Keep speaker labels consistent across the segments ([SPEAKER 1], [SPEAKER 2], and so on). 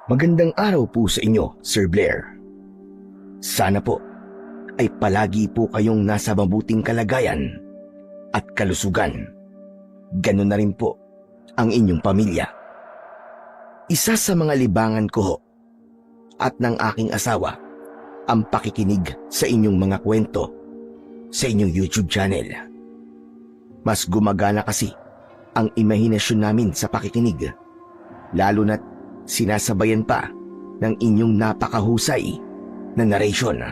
[SPEAKER 1] Magandang araw po sa inyo, Sir Blair. Sana po ay palagi po kayong nasa mabuting kalagayan at kalusugan. Ganun na rin po ang inyong pamilya. Isa sa mga libangan ko ho at ng aking asawa ang pakikinig sa inyong mga kwento sa inyong YouTube channel. Mas gumagana kasi ang imahinasyon namin sa pakikinig, lalo na't sinasabayan pa ng inyong napakahusay na narration.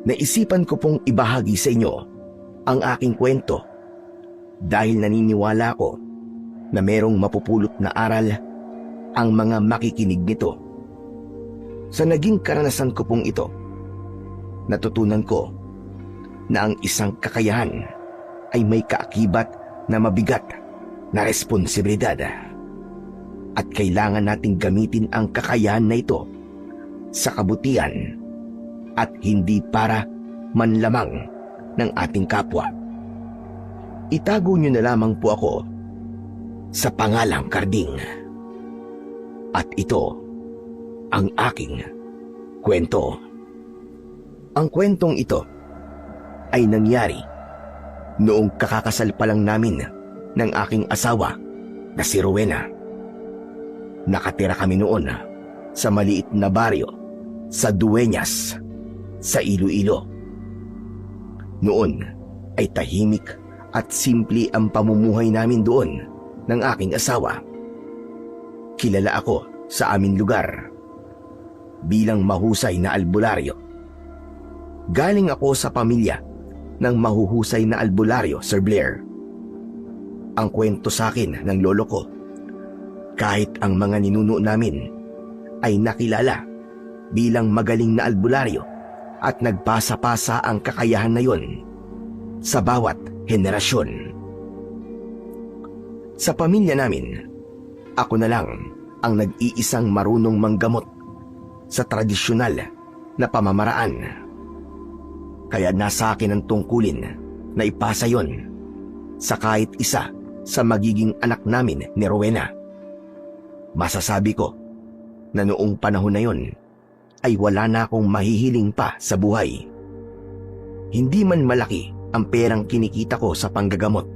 [SPEAKER 1] Naisipan ko pong ibahagi sa inyo ang aking kwento dahil naniniwala ko na merong mapupulot na aral ang mga makikinig nito. Sa naging karanasan ko pong ito, natutunan ko na ang isang kakayahan ay may kaakibat na mabigat na responsibilidad. At kailangan nating gamitin ang kakayahan na ito sa kabutihan at hindi para manlamang ng ating kapwa. Itago niyo na lamang po ako sa pangalang Karding. At ito ang aking kwento. Ang kwentong ito ay nangyari noong kakakasal pa lang namin ng aking asawa na si Rowena. Nakatira kami noon sa maliit na baryo sa Dueñas, sa Iloilo. Noon ay tahimik at simple ang pamumuhay namin doon ng aking asawa. Kilala ako sa aming lugar bilang mahusay na albularyo. Galing ako sa pamilya ng mahuhusay na albularyo, Sir Blair. Ang kwento sa akin ng lolo ko, kahit ang mga ninuno namin ay nakilala bilang magaling na albularyo at nagpasa-pasa ang kakayahan na yon sa bawat henerasyon. Sa pamilya namin, ako na lang ang nag-iisang marunong manggamot sa tradisyonal na pamamaraan. Kaya nasa akin ang tungkulin na ipasa yon sa kahit isa sa magiging anak namin ni Rowena. Masasabi ko na noong panahon na yon ay wala na akong mahihiling pa sa buhay. Hindi man malaki ang perang kinikita ko sa panggagamot,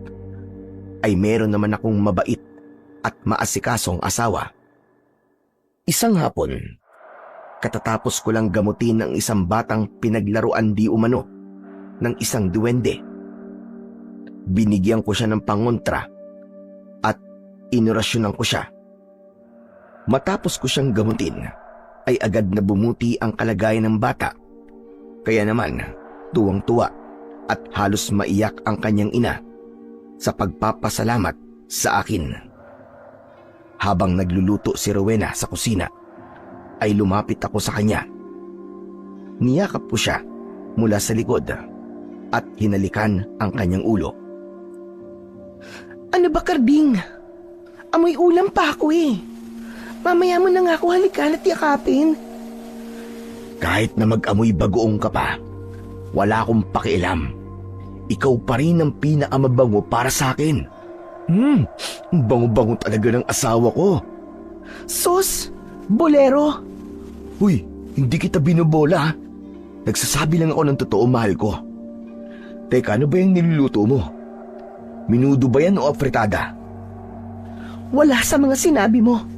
[SPEAKER 1] ay meron naman akong mabait at maasikasong asawa. Isang hapon, katatapos ko lang gamutin ang isang batang pinaglaruan di umano ng isang duwende. Binigyan ko siya ng pangontra at inorasyonan ko siya. Matapos ko siyang gamutin, ay agad na bumuti ang kalagayan ng bata. Kaya naman, tuwang-tuwa at halos maiyak ang kanyang ina sa pagpapasalamat sa akin. Habang nagluluto si Rowena sa kusina, ay lumapit ako sa kanya. Niyakap ko siya mula sa likod at hinalikan ang kanyang ulo.
[SPEAKER 2] Ano ba, Karding? Amoy ulam pa ako eh. Mamaya mo na nga ako halikan at yakapin.
[SPEAKER 1] Kahit na mag-amoy bagoong ka pa, wala akong pakialam. Ikaw pa rin ang pinakamabango para sa akin. Bango-bango talaga ng asawa ko.
[SPEAKER 2] Sus, bolero.
[SPEAKER 1] Huy, hindi kita binobola. Nagsasabi lang ako ng totoo, mahal ko. Teka, ano ba yung niluluto mo? Minudo ba yan o afritada?
[SPEAKER 2] Wala sa mga sinabi mo.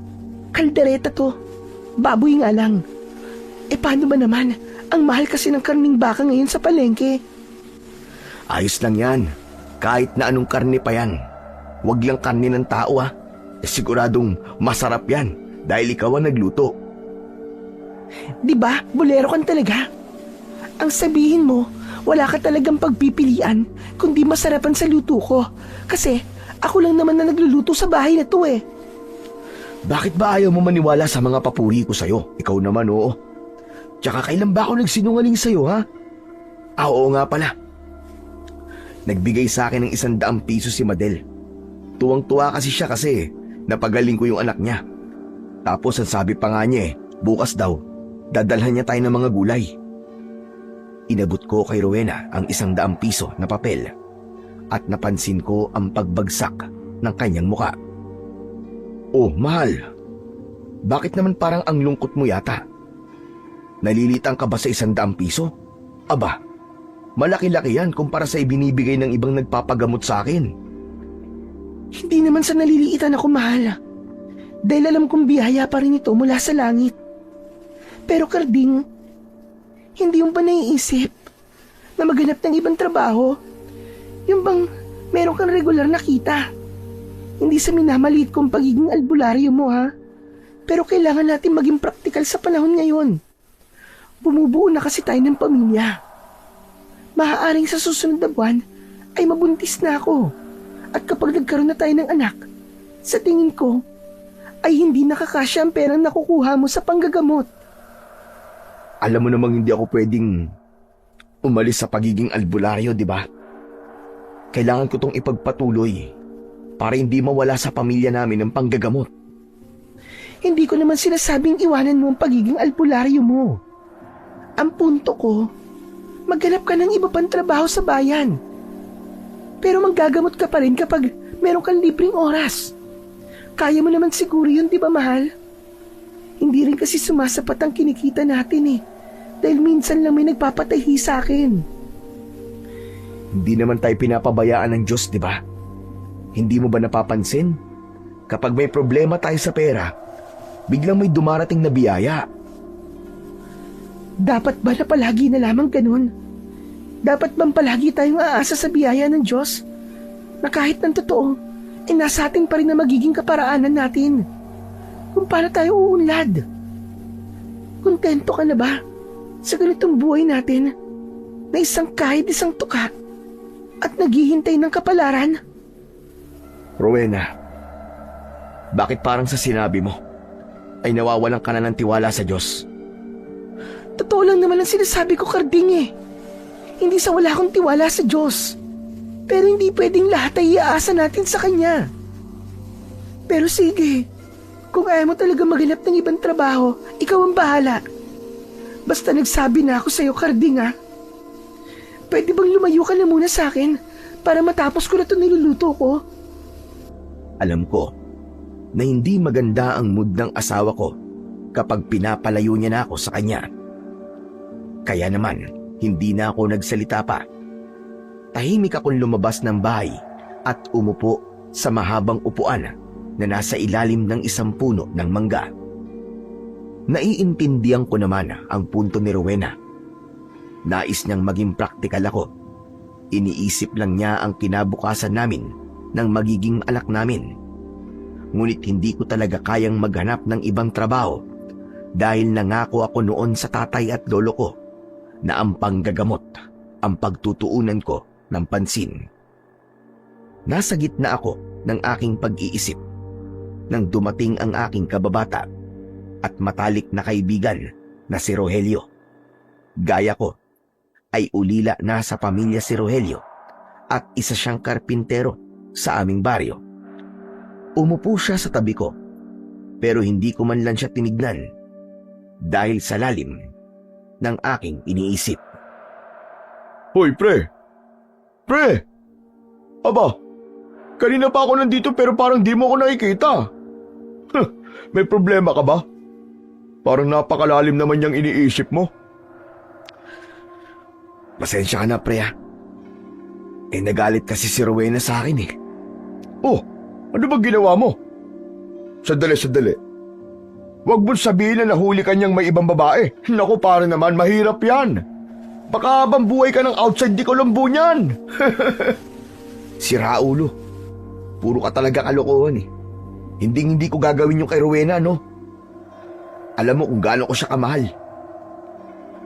[SPEAKER 2] Kaldereta to. Baboy nga lang. E paano ba naman? Ang mahal kasi ng karning baka ngayon sa palengke.
[SPEAKER 1] Ayos lang yan. Kahit na anong karne pa yan. Huwag lang karne ng tao ha. Siguradong masarap yan dahil ikaw ang nagluto.
[SPEAKER 2] Diba, bolero kan talaga? Ang sabihin mo, wala ka talagang pagpipilian kundi masarapan sa luto ko. Kasi ako lang naman na nagluluto sa bahay na to eh.
[SPEAKER 1] Bakit ba ayaw mo maniwala sa mga papuri ko sa'yo? Ikaw naman oo. Tsaka kailan ba ako nagsinungaling sa'yo ha? Oo nga pala. Nagbigay sa akin ng 100 piso si Madel. Tuwang-tuwa kasi siya kasi napagaling ko yung anak niya. Tapos ang sabi pa nga niya bukas daw, dadalhan niya tayo ng mga gulay. Inabot ko kay Rowena ang 100 piso na papel at napansin ko ang pagbagsak ng kanyang muka. Oh, mahal. Bakit naman parang ang lungkot mo yata? Nalilitang ka ba sa 100 piso? Aba, malaki-laki yan kumpara sa ibinibigay ng ibang nagpapagamot sa akin.
[SPEAKER 2] Hindi naman sa naliliitan ako, mahal. Dahil alam kong biyaya pa rin ito mula sa langit. Pero Karding, hindi yung ba naiisip na maghanap ng ibang trabaho? Yung bang meron kang regular na kita? Hindi sa minamaliit kong pagiging albularyo mo, ha? Pero kailangan natin maging praktikal sa panahon ngayon. Bumubuo na kasi tayo ng pamilya. Maaaring sa susunod na buwan ay mabuntis na ako. At kapag nagkaroon na tayo ng anak, sa tingin ko, ay hindi nakakasya ang perang nakukuha mo sa panggagamot.
[SPEAKER 1] Alam mo namang hindi ako pwedeng umalis sa pagiging albularyo, di ba? Kailangan ko tong ipagpatuloy para hindi mawala sa pamilya namin ang panggagamot.
[SPEAKER 2] Hindi ko naman sinasabing iwanan mo ang pagiging albularyo mo. Ang punto ko, maghanap ka ng iba pang trabaho sa bayan. Pero manggagamot ka pa rin kapag meron kang libreng oras. Kaya mo naman siguro yun, di ba, mahal? Hindi rin kasi sumasapat ang kinikita natin eh. Dahil minsan lang may nagpapatahi sa akin.
[SPEAKER 1] Hindi naman tayo pinapabayaan ng Diyos, di ba? Hindi mo ba napapansin? Kapag may problema tayo sa pera, biglang may dumarating na biyaya.
[SPEAKER 2] Dapat ba na palagi na lamang ganun? Dapat bang palagi tayong aasa sa biyaya ng Diyos? Na kahit ng totoo, nasa atin pa rin na magiging kaparaanan natin. Kung paano tayo uunlad. Kontento ka na ba sa ganitong buhay natin na isang kahit isang tuka at naghihintay ng kapalaran?
[SPEAKER 1] Rowena, bakit parang sa sinabi mo ay nawawalan ka na ng tiwala sa Diyos?
[SPEAKER 2] Totoo lang naman ang sinasabi ko, Karding eh. Hindi sa wala akong tiwala sa Diyos. Pero hindi pwedeng lahat ay iaasa natin sa Kanya. Pero sige, kung ayaw mo talaga maghanap ng ibang trabaho, ikaw ang bahala. Basta nagsabi na ako sa'yo, Karding ah. Pwede bang lumayo ka na muna sa akin para matapos ko na ito niluluto ko?
[SPEAKER 1] Alam ko na hindi maganda ang mood ng asawa ko kapag pinapalayo niya na ako sa kanya. Kaya naman, hindi na ako nagsalita pa. Tahimik akong lumabas ng bahay at umupo sa mahabang upuan na nasa ilalim ng isang puno ng mangga. Naiintindihan ko naman ang punto ni Rowena. Nais niyang maging praktikal ako. Iniisip lang niya ang kinabukasan namin ng magiging anak namin. Ngunit hindi ko talaga kayang maghanap ng ibang trabaho dahil nangako ako noon sa tatay at lolo ko na ang panggagamot ang pagtutuunan ko ng pansin. Nasa gitna ako ng aking pag-iisip nang dumating ang aking kababata at matalik na kaibigan na si Rogelio. Gaya ko, ay ulila na sa pamilya si Rogelio at isa siyang karpintero sa aming baryo. Umupo siya sa tabi ko pero hindi ko man lang siya tinignan dahil sa lalim ng aking iniisip.
[SPEAKER 3] Hoy, pre! Pre! Aba, kanina pa ako nandito pero parang di mo ako nakikita. May problema ka ba? Parang napakalalim naman yung iniisip mo.
[SPEAKER 1] Pasensya ka na, pre, ha? Nagalit kasi si Rowena sa akin eh.
[SPEAKER 3] Oh, ano ba ginawa mo? Sandali. Huwag mo sabihin na nahuli ka niyang may ibang babae. Naku, para naman, mahirap yan. Baka habang buhay ka ng outside di Colombo niyan.
[SPEAKER 1] Sira ulo. Puro ka talaga kalokohan eh. Hindi ko gagawin yung kay Rowena, no? Alam mo kung gaano ko siya kamahal.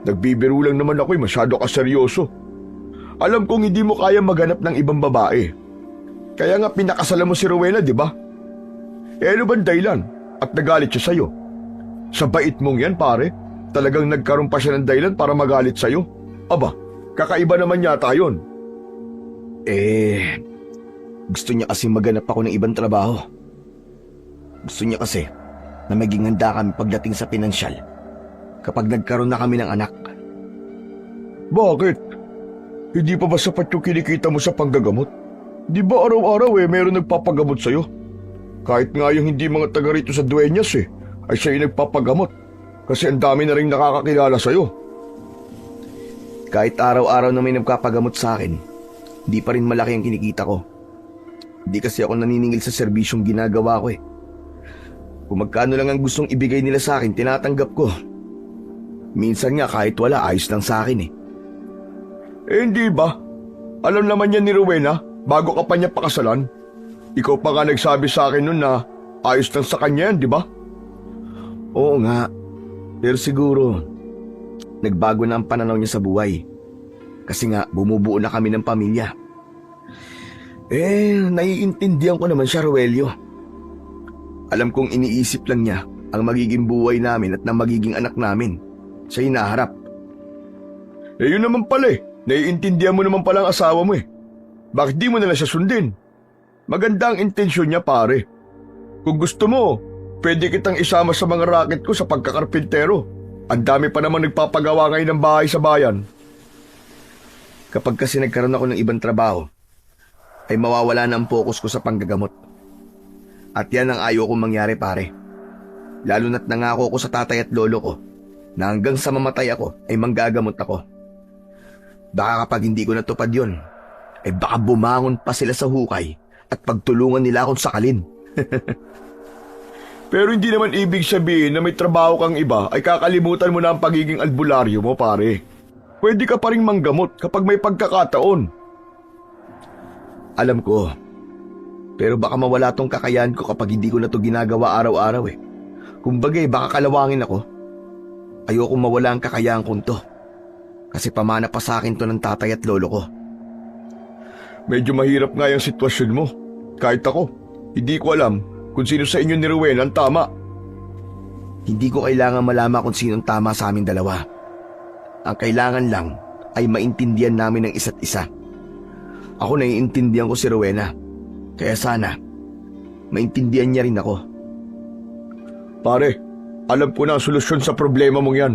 [SPEAKER 3] Nagbibiro lang naman ako, masyado ka seryoso. Alam kong hindi mo kaya maghanap ng ibang babae. Kaya nga pinakasalan mo si Rowena, di ba? Ano bang dahilan? At nagalit siya sa'yo? Sa bait mong yan, pare, talagang nagkaroon pa siya ng dahilan para magalit sa'yo? Aba, kakaiba naman yata yun.
[SPEAKER 1] Gusto niya kasi maghanap ako ng ibang trabaho. Gusto niya kasi na maging handa kami pagdating sa pinansyal kapag nagkaroon na kami ng anak.
[SPEAKER 3] Bakit? Hindi pa ba sapat yung kinikita mo sa panggagamot? Di ba araw-araw meron nagpapagamot sa'yo? Kahit nga yung hindi mga taga rito sa Dueñas ay siya yung nagpapagamot kasi ang dami na rin nakakakilala sa'yo.
[SPEAKER 1] Kahit araw-araw na may nagpapagamot sa akin, di pa rin malaki ang kinikita ko. Di kasi ako naniningil sa serbisyong ginagawa ko eh. Kung magkano lang ang gustong ibigay nila sa akin, tinatanggap ko. Minsan nga kahit wala, ayos lang sa akin eh.
[SPEAKER 3] Eh hindi ba? Alam naman yan ni Rowena bago ka pa niya pakasalan. Ikaw pa nga nagsabi sa akin nun na ayos lang sa kanya yan, di ba?
[SPEAKER 1] Oo nga, pero siguro nagbago na ang pananaw niya sa buhay. Kasi nga bumubuo na kami ng pamilya. Naiintindihan ko naman siya, Roelio. Alam kong iniisip lang niya ang magiging buhay namin at ng magiging anak namin sa hinaharap.
[SPEAKER 3] Eh yun naman pala eh. Naiintindihan mo naman pala ang asawa mo eh. Bakit di mo na lang siya sundin? Maganda ang intensyon niya, pare. Kung gusto mo, pwede kitang isama sa mga racket ko sa pagkakarpintero. Ang dami pa naman nagpapagawa ngayon ng bahay sa bayan.
[SPEAKER 1] Kapag kasi nagkaroon ako ng ibang trabaho, ay mawawala na ang focus ko sa panggagamot. At yan ang ayaw kong mangyari, pare. Lalo na't nangako ko sa tatay at lolo ko na hanggang sa mamatay ako ay manggagamot ako. Baka kapag hindi ko natupad yun, ay baka bumangon pa sila sa hukay at pagtulungan nila akong sakalin.
[SPEAKER 3] Pero hindi naman ibig sabihin na may trabaho kang iba ay kakalimutan mo na ang pagiging albularyo mo, pare. Pwede ka pa rin manggamot kapag may pagkakataon.
[SPEAKER 1] Alam ko, pero baka mawala tong kakayahan ko kapag hindi ko na to ginagawa araw-araw eh. Kumbagay, baka kalawangin ako. Ayokong mawala ang kakayahan kong to. Kasi pamana pa sa akin to ng tatay at lolo ko.
[SPEAKER 3] Medyo mahirap nga yung sitwasyon mo. Kahit ako, hindi ko alam kung sino sa inyo ni Rowena ang tama.
[SPEAKER 1] Hindi ko kailangan malaman kung sinong tama sa aming dalawa. Ang kailangan lang ay maintindihan namin ang isa't isa. Ako naiintindihan ko si Rowena. Kaya sana, maintindihan niya rin ako.
[SPEAKER 3] Pare, alam ko na ang solusyon sa problema mong yan.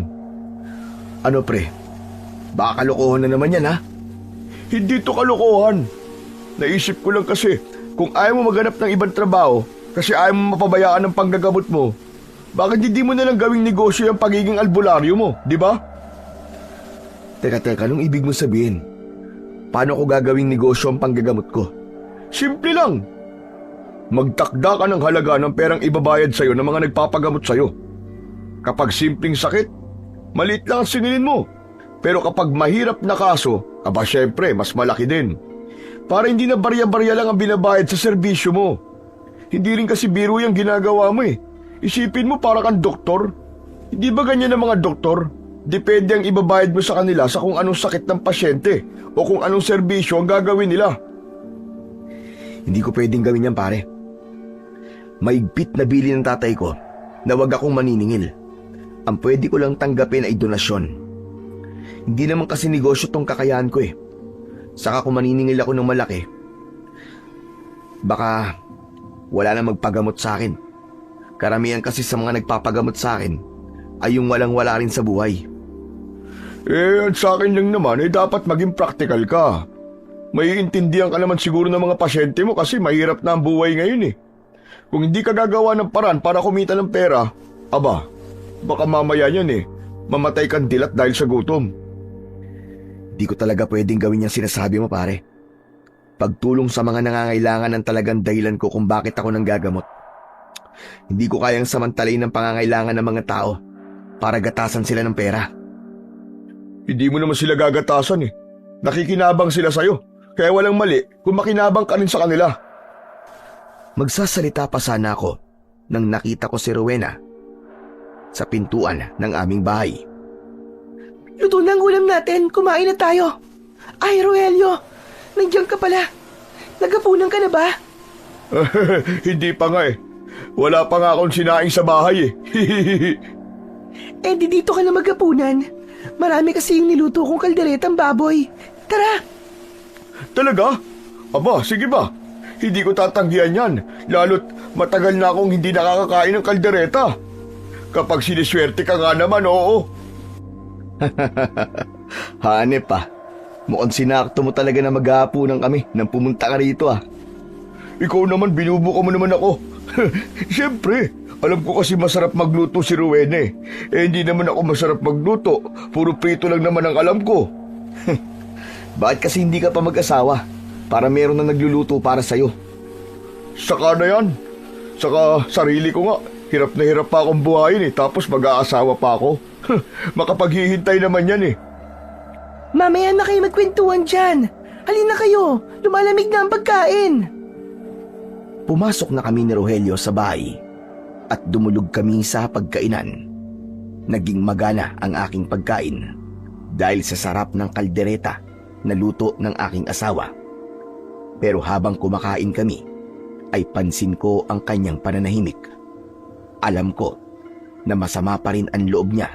[SPEAKER 1] Ano pre? Baka kalokohan na naman yan ha?
[SPEAKER 3] Hindi to kalokohan. Naisip ko lang kasi, kung ayaw mo maghanap ng ibang trabaho, kasi ayaw mo mapabayaan ng panggagamot mo, bakit hindi mo nalang gawing negosyo yung pagiging albularyo mo, di ba?
[SPEAKER 1] Teka, anong ibig mo sabihin? Paano ko gagawing negosyo ang panggagamot ko?
[SPEAKER 3] Simple lang. Magtakda ka ng halaga ng perang ibabayad sa'yo ng mga nagpapagamot sa'yo. Kapag simpleng sakit, maliit lang ang singilin mo. Pero kapag mahirap na kaso, aba syempre, mas malaki din. Para hindi na barya-barya lang ang binabayad sa serbisyo mo. Hindi rin kasi biro yung ginagawa mo eh. Isipin mo para kang doktor. Hindi ba ganyan ang mga doktor? Depende ang ibabayad mo sa kanila sa kung anong sakit ng pasyente o kung anong serbisyo ang gagawin nila.
[SPEAKER 1] Hindi ko pwedeng gawin yan pare. Maigpit na bili ng tatay ko na wag akong maniningil. Ang pwede ko lang tanggapin ay donasyon. Hindi naman kasi negosyo tong kakayahan ko eh. Saka kung maniningil ako ng malaki, baka wala na magpagamot sa akin. Karamihan kasi sa mga nagpapagamot sa akin ay yung walang-wala rin sa buhay.
[SPEAKER 3] At sa akin lang naman dapat maging practical ka. Maiintindihan ka naman siguro ng mga pasyente mo kasi mahirap na ang buhay ngayon eh. Kung hindi ka gagawa ng paraan para kumita ng pera, aba, baka mamaya yan eh, mamatay kang dilat dahil sa gutom.
[SPEAKER 1] Di ko talaga pwedeng gawin yung sinasabi mo pare. Pagtulong sa mga nangangailangan ang talagang dahilan ko kung bakit ako nang gagamot. Hindi ko kayang samantalayin ang pangangailangan ng mga tao para gatasan sila ng pera.
[SPEAKER 3] Hindi mo naman sila gagatasan eh. Nakikinabang sila sa'yo. Kaya walang mali kung makinabang ka rin sa kanila.
[SPEAKER 1] Magsasalita pa sana ako nang nakita ko si Rowena sa pintuan ng aming bahay.
[SPEAKER 2] Luto na ang ulam natin. Kumain na tayo. Ay, Roelio. Nandiyan ka pala. Nagapunan ka na ba?
[SPEAKER 3] Hindi pa nga eh. Wala pa nga akong sinaing sa bahay eh.
[SPEAKER 2] Di dito ka na magapunan. Marami kasi yung niluto kong kalderetang baboy. Tara!
[SPEAKER 3] Talaga? Aba, sige ba? Hindi ko tatanggihan yan. Lalo't matagal na akong hindi nakakakain ng kaldereta. Kapag siniswerte ka nga naman, oo.
[SPEAKER 1] Hanep pa. Mukhang sinakto mo talaga na maghahapunan kami nang pumunta ka rito ah.
[SPEAKER 3] Ikaw naman, binubuka mo naman ako. Siyempre, Alam ko kasi masarap magluto si Rowena eh. Hindi naman ako masarap magluto. Puro prito lang naman ang alam ko.
[SPEAKER 1] Bakit kasi hindi ka pa mag-asawa para meron na nagluluto para sa'yo?
[SPEAKER 3] Saka na yan. Saka sarili ko nga. Hirap na hirap pa akong buhayin eh. Tapos mag-aasawa pa ako. Makapaghihintay naman yan eh.
[SPEAKER 2] Mamaya na kayo magkwentuhan dyan. Halina kayo, lumalamig na ang pagkain.
[SPEAKER 1] Pumasok na kami ni Rogelio sa bahay at dumulog kami sa pagkainan. Naging magana ang aking pagkain dahil sa sarap ng kaldereta na luto ng aking asawa. Pero habang kumakain kami, ay pansin ko ang kanyang pananahimik. Alam ko na masama pa rin ang loob niya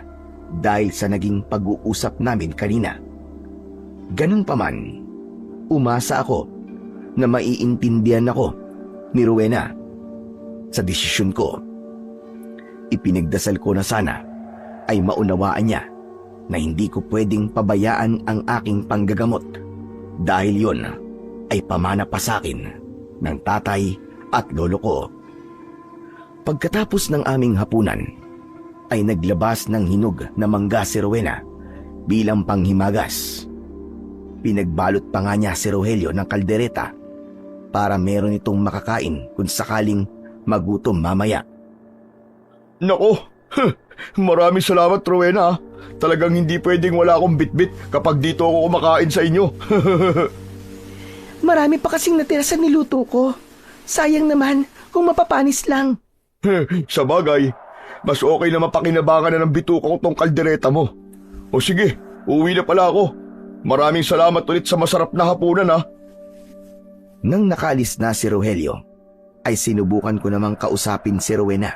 [SPEAKER 1] dahil sa naging pag-uusap namin kanina. Ganun pa man, umasa ako na maiintindihan ako ni Rowena sa desisyon ko. Ipinagdasal ko na sana ay maunawaan niya na hindi ko pwedeng pabayaan ang aking panggagamot dahil yon ay pamana pa sa akin ng tatay at lolo ko. Pagkatapos ng aming hapunan ay naglabas ng hinog na mangga si Rowena bilang panghimagas. Pinagbalot pa nga niya si Rogelio ng kaldereta para meron itong makakain kung sakaling magutom mamaya.
[SPEAKER 3] Nako, maraming salamat Rowena. Talagang hindi pwedeng wala akong bitbit kapag dito ako kumakain sa inyo.
[SPEAKER 2] Marami pa kasing natira sa niluto ko. Sayang naman kung mapapanis lang.
[SPEAKER 3] Sa bagay, mas okay na mapakinabangan na ng bituka ko tong kaldereta mo. O sige, uuwi na pala ako. Maraming salamat ulit sa masarap na hapunan ha.
[SPEAKER 1] Nang nakaalis na si Rogelio, ay sinubukan ko namang kausapin si Rowena.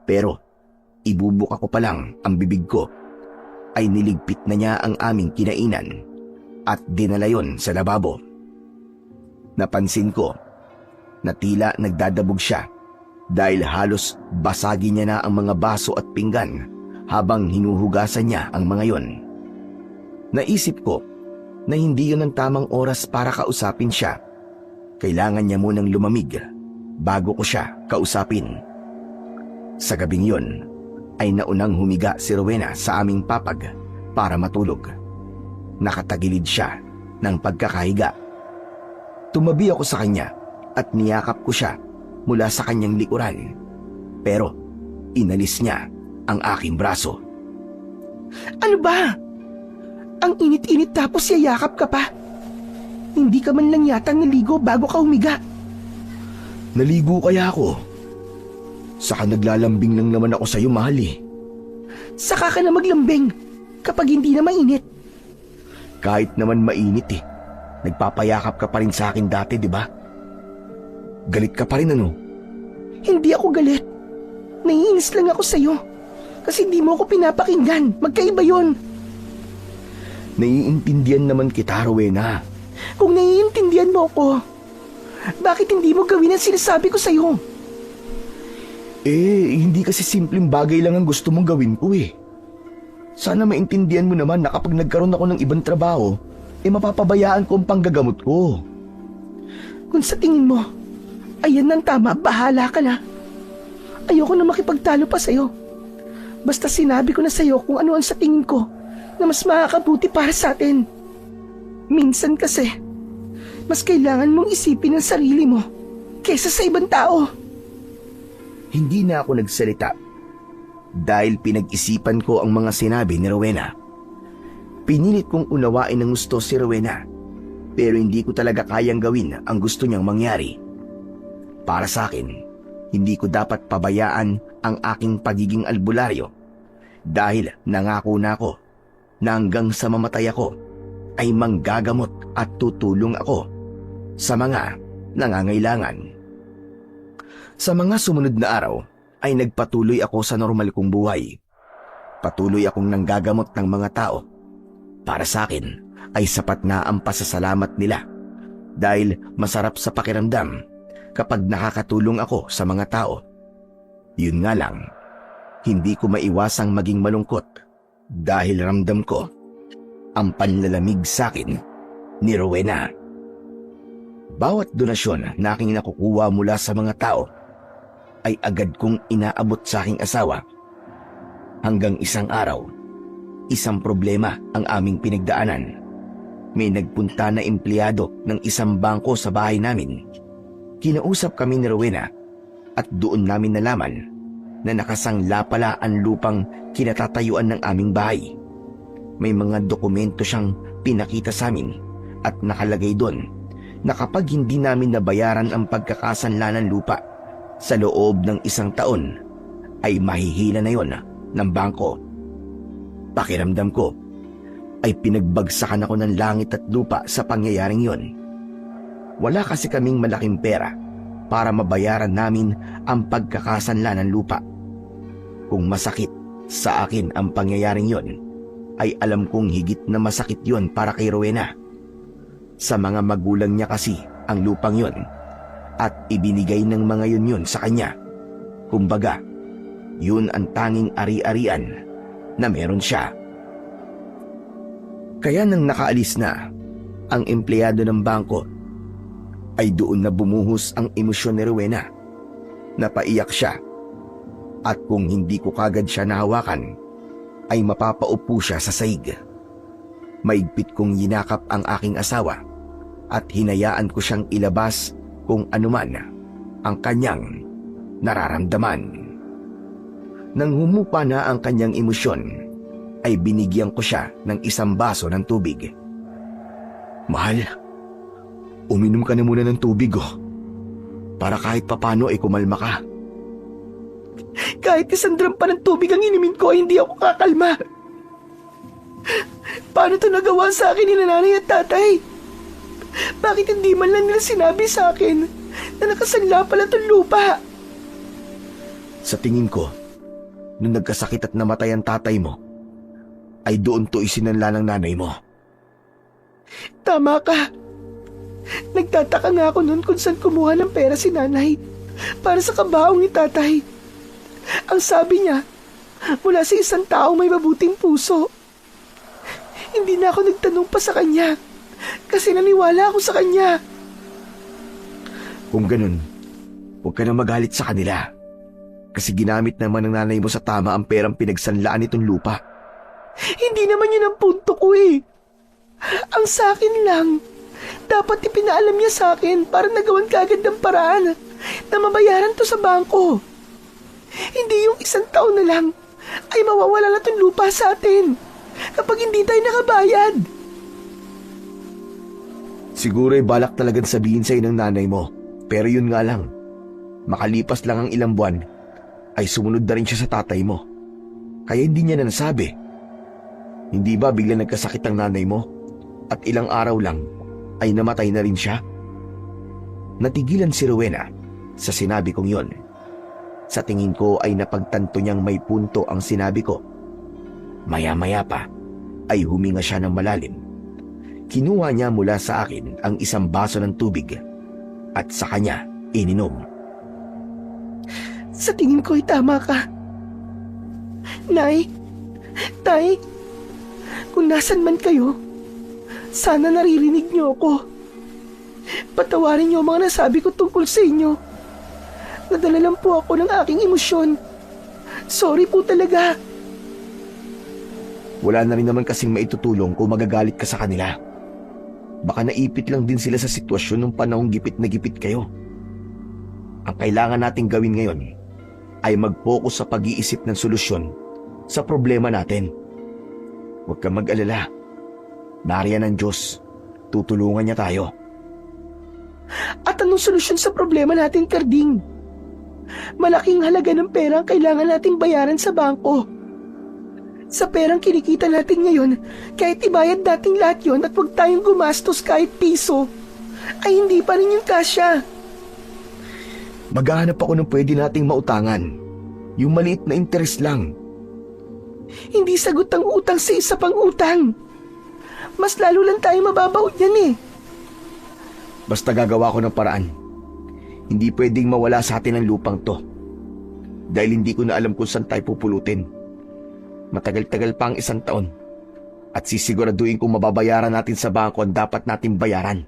[SPEAKER 1] Pero ibubuka ko pa lang ang bibig ko, ay niligpit na niya ang aming kinainan at dinala yon sa lababo. Napansin ko na tila nagdadabog siya dahil halos basagin niya na ang mga baso at pinggan habang hinuhugasan niya ang mga yon. Naisip ko na hindi yun ang tamang oras para kausapin siya. Kailangan niya munang lumamig bago ko siya kausapin. Sa gabing yon ay naunang humiga si Rowena sa aming papag para matulog. Nakatagilid siya ng pagkakahiga. Tumabi ako sa kanya at niyakap ko siya mula sa kanyang likuran. Pero inalis niya ang aking braso.
[SPEAKER 2] Ano ba? Ang init-init tapos yayakap ka pa. Hindi ka man lang yata naligo bago ka humiga.
[SPEAKER 1] Naligo kaya ako? Saka naglalambing lang naman ako sa'yo, mahal eh.
[SPEAKER 2] Saka ka na maglambing kapag hindi na mainit.
[SPEAKER 1] Kahit naman mainit eh. Nagpapayakap ka pa rin sa akin dati, di ba? Galit ka pa rin ano?
[SPEAKER 2] Hindi ako galit. Naiinis lang ako sa'yo. Kasi hindi mo ako pinapakinggan. Magkaiba yon.
[SPEAKER 1] Naiintindihan naman kita, Rowena.
[SPEAKER 2] Kung naiintindihan mo ako, bakit hindi mo gawin ang sinasabi ko sa'yo?
[SPEAKER 1] Hindi kasi simpleng bagay lang ang gusto mong gawin ko eh. Sana maintindihan mo naman na kapag nagkaroon ako ng ibang trabaho, mapapabayaan ko ang panggagamot ko.
[SPEAKER 2] Kung sa tingin mo, ayan ang tama, bahala ka na. Ayoko na makipagtalo pa sa'yo. Basta sinabi ko na sa'yo kung ano ang sa tingin ko na mas makakabuti para sa atin. Minsan kasi, mas kailangan mong isipin ang sarili mo kaysa sa ibang tao.
[SPEAKER 1] Hindi na ako nagsalita dahil pinag-isipan ko ang mga sinabi ni Rowena. Pinilit kong unawain ng gusto si Rowena, pero hindi ko talaga kayang gawin ang gusto niyang mangyari. Para sa akin, hindi ko dapat pabayaan ang aking pagiging albularyo dahil nangako na ako na hanggang sa mamatay ako ay manggagamot at tutulong ako sa mga nangangailangan. Sa mga sumunod na araw ay nagpatuloy ako sa normal kong buhay. Patuloy akong nanggagamot ng mga tao. Para sa akin ay sapat na ang pasasalamat nila dahil masarap sa pakiramdam kapag nakakatulong ako sa mga tao. Yun nga lang, hindi ko maiwasang maging malungkot dahil ramdam ko ang panlalamig sa akin ni Rowena. Bawat donasyon na aking nakukuha mula sa mga tao ay agad kong inaabot sa aking asawa. Hanggang isang araw, isang problema ang aming pinagdaanan. May nagpunta na empleyado ng isang bangko sa bahay namin. Kinausap kami ni Rowena at doon namin nalaman na nakasangla pala ang lupang kinatatayuan ng aming bahay. May mga dokumento siyang pinakita sa amin at nakalagay doon na kapag hindi namin nabayaran ang pagkakasanla ng lupa sa loob ng 1 taon, ay mahihila na yon ng bangko. Pakiramdam ko ay pinagbagsakan ako ng langit at lupa sa pangyayaring yon. Wala kasi kaming malaking pera para mabayaran namin ang pagkakasanla ng lupa. Kung masakit sa akin ang pangyayaring yon, ay alam kong higit na masakit yon para kay Rowena. Sa mga magulang niya kasi ang lupang yon at ibinigay ng mga yun sa kanya. Kumbaga, yun ang tanging ari-arian na meron siya. Kaya nang nakaalis na ang empleyado ng bangko, ay doon na bumuhos ang emosyon ni Rowena. Napaiyak siya at kung hindi ko kagad siya nahawakan, ay mapapaupo siya sa saig. Maigpit kong yinakap ang aking asawa at hinayaan ko siyang ilabas kung anuman ang kanyang nararamdaman. Nang humupa na ang kanyang emosyon, ay binigyan ko siya ng 1 baso ng tubig. Mahal, uminom ka na muna ng tubig para kahit papano ay kumalma ka.
[SPEAKER 2] Kahit 1 drum pa ng tubig ang inumin ko, hindi ako kakalma. Paano ito nagawa sa akin ni nanay at tatay? Bakit hindi man lang nila sinabi sa akin na nakasanla pala itong lupa?
[SPEAKER 1] Sa tingin ko, nung nagkasakit at namatay ang tatay mo, ay doon to isinanla ng nanay mo.
[SPEAKER 2] Tama ka. Nagtataka nga ako noon kung saan kumuha ng pera si nanay para sa kabaong ni tatay. Ang sabi niya, mula sa isang taong may mabuting puso. Hindi na ako nagtanong pa sa kanya kasi naniwala ako sa kanya.
[SPEAKER 1] Kung ganun, huwag ka na magalit sa kanila. Kasi ginamit naman ng nanay mo sa tama ang perang pinagsanlaan nitong lupa.
[SPEAKER 2] Hindi naman yun ang punto ko eh. Ang sa akin lang, dapat ipinaalam niya sa akin para nagawan kaagad ng paraan na mabayaran to sa bangko. Hindi yung 1 taon na lang ay mawawala na itong lupa sa atin kapag hindi tayo nakabayad.
[SPEAKER 1] Siguro ay balak talagang sabihin sa'yo ng nanay mo. Pero yun nga lang, makalipas lang ang ilang buwan, ay sumunod na rin siya sa tatay mo. Kaya hindi niya na nasabi. Hindi ba bigla nagkasakit ang nanay mo at ilang araw lang ay namatay na rin siya? Natigilan si Rowena sa sinabi kong yon. Sa tingin ko ay napagtanto niyang may punto ang sinabi ko. Maya-maya pa ay huminga siya ng malalim. Kinuha niya mula sa akin ang 1 baso ng tubig at sa kanya ininom.
[SPEAKER 2] Sa tingin ko ay tama ka. Nay, tay, kung nasan man kayo, sana naririnig niyo ako. Patawarin niyo ang mga nasabi ko tungkol sa inyo. Nadala lang po ako ng aking emosyon. Sorry po talaga.
[SPEAKER 1] Wala na rin naman kasing maitutulong kung magagalit ka sa kanila. Baka naipit lang din sila sa sitwasyon nung panahong gipit na gipit kayo. Ang kailangan nating gawin ngayon ay mag-focus sa pag-iisip ng solusyon sa problema natin. Huwag kang mag-alala. Nariyan ang Diyos. Tutulungan niya tayo.
[SPEAKER 2] At anong solusyon sa problema natin, Karding? Malaking halaga ng pera ang kailangan nating bayaran sa bangko. Sa perang kinikita natin ngayon, kahit ibayad nating lahat yon at huwag tayong gumastos kahit piso, ay hindi pa rin yung kasya.
[SPEAKER 1] Maghahanap ako ng pwede nating mautangan. Yung maliit na interest lang.
[SPEAKER 2] Hindi sagot ang utang sa isa pang utang. Mas lalo lang tayo mababaw yan eh.
[SPEAKER 1] Basta gagawa ko ng paraan. Hindi pwedeng mawala sa atin ang lupang to. Dahil hindi ko na alam kung saan tayo pupulutin. Matagal-tagal pa ang 1 taon. At sisiguraduhin kung mababayaran natin sa bangko ang dapat natin bayaran.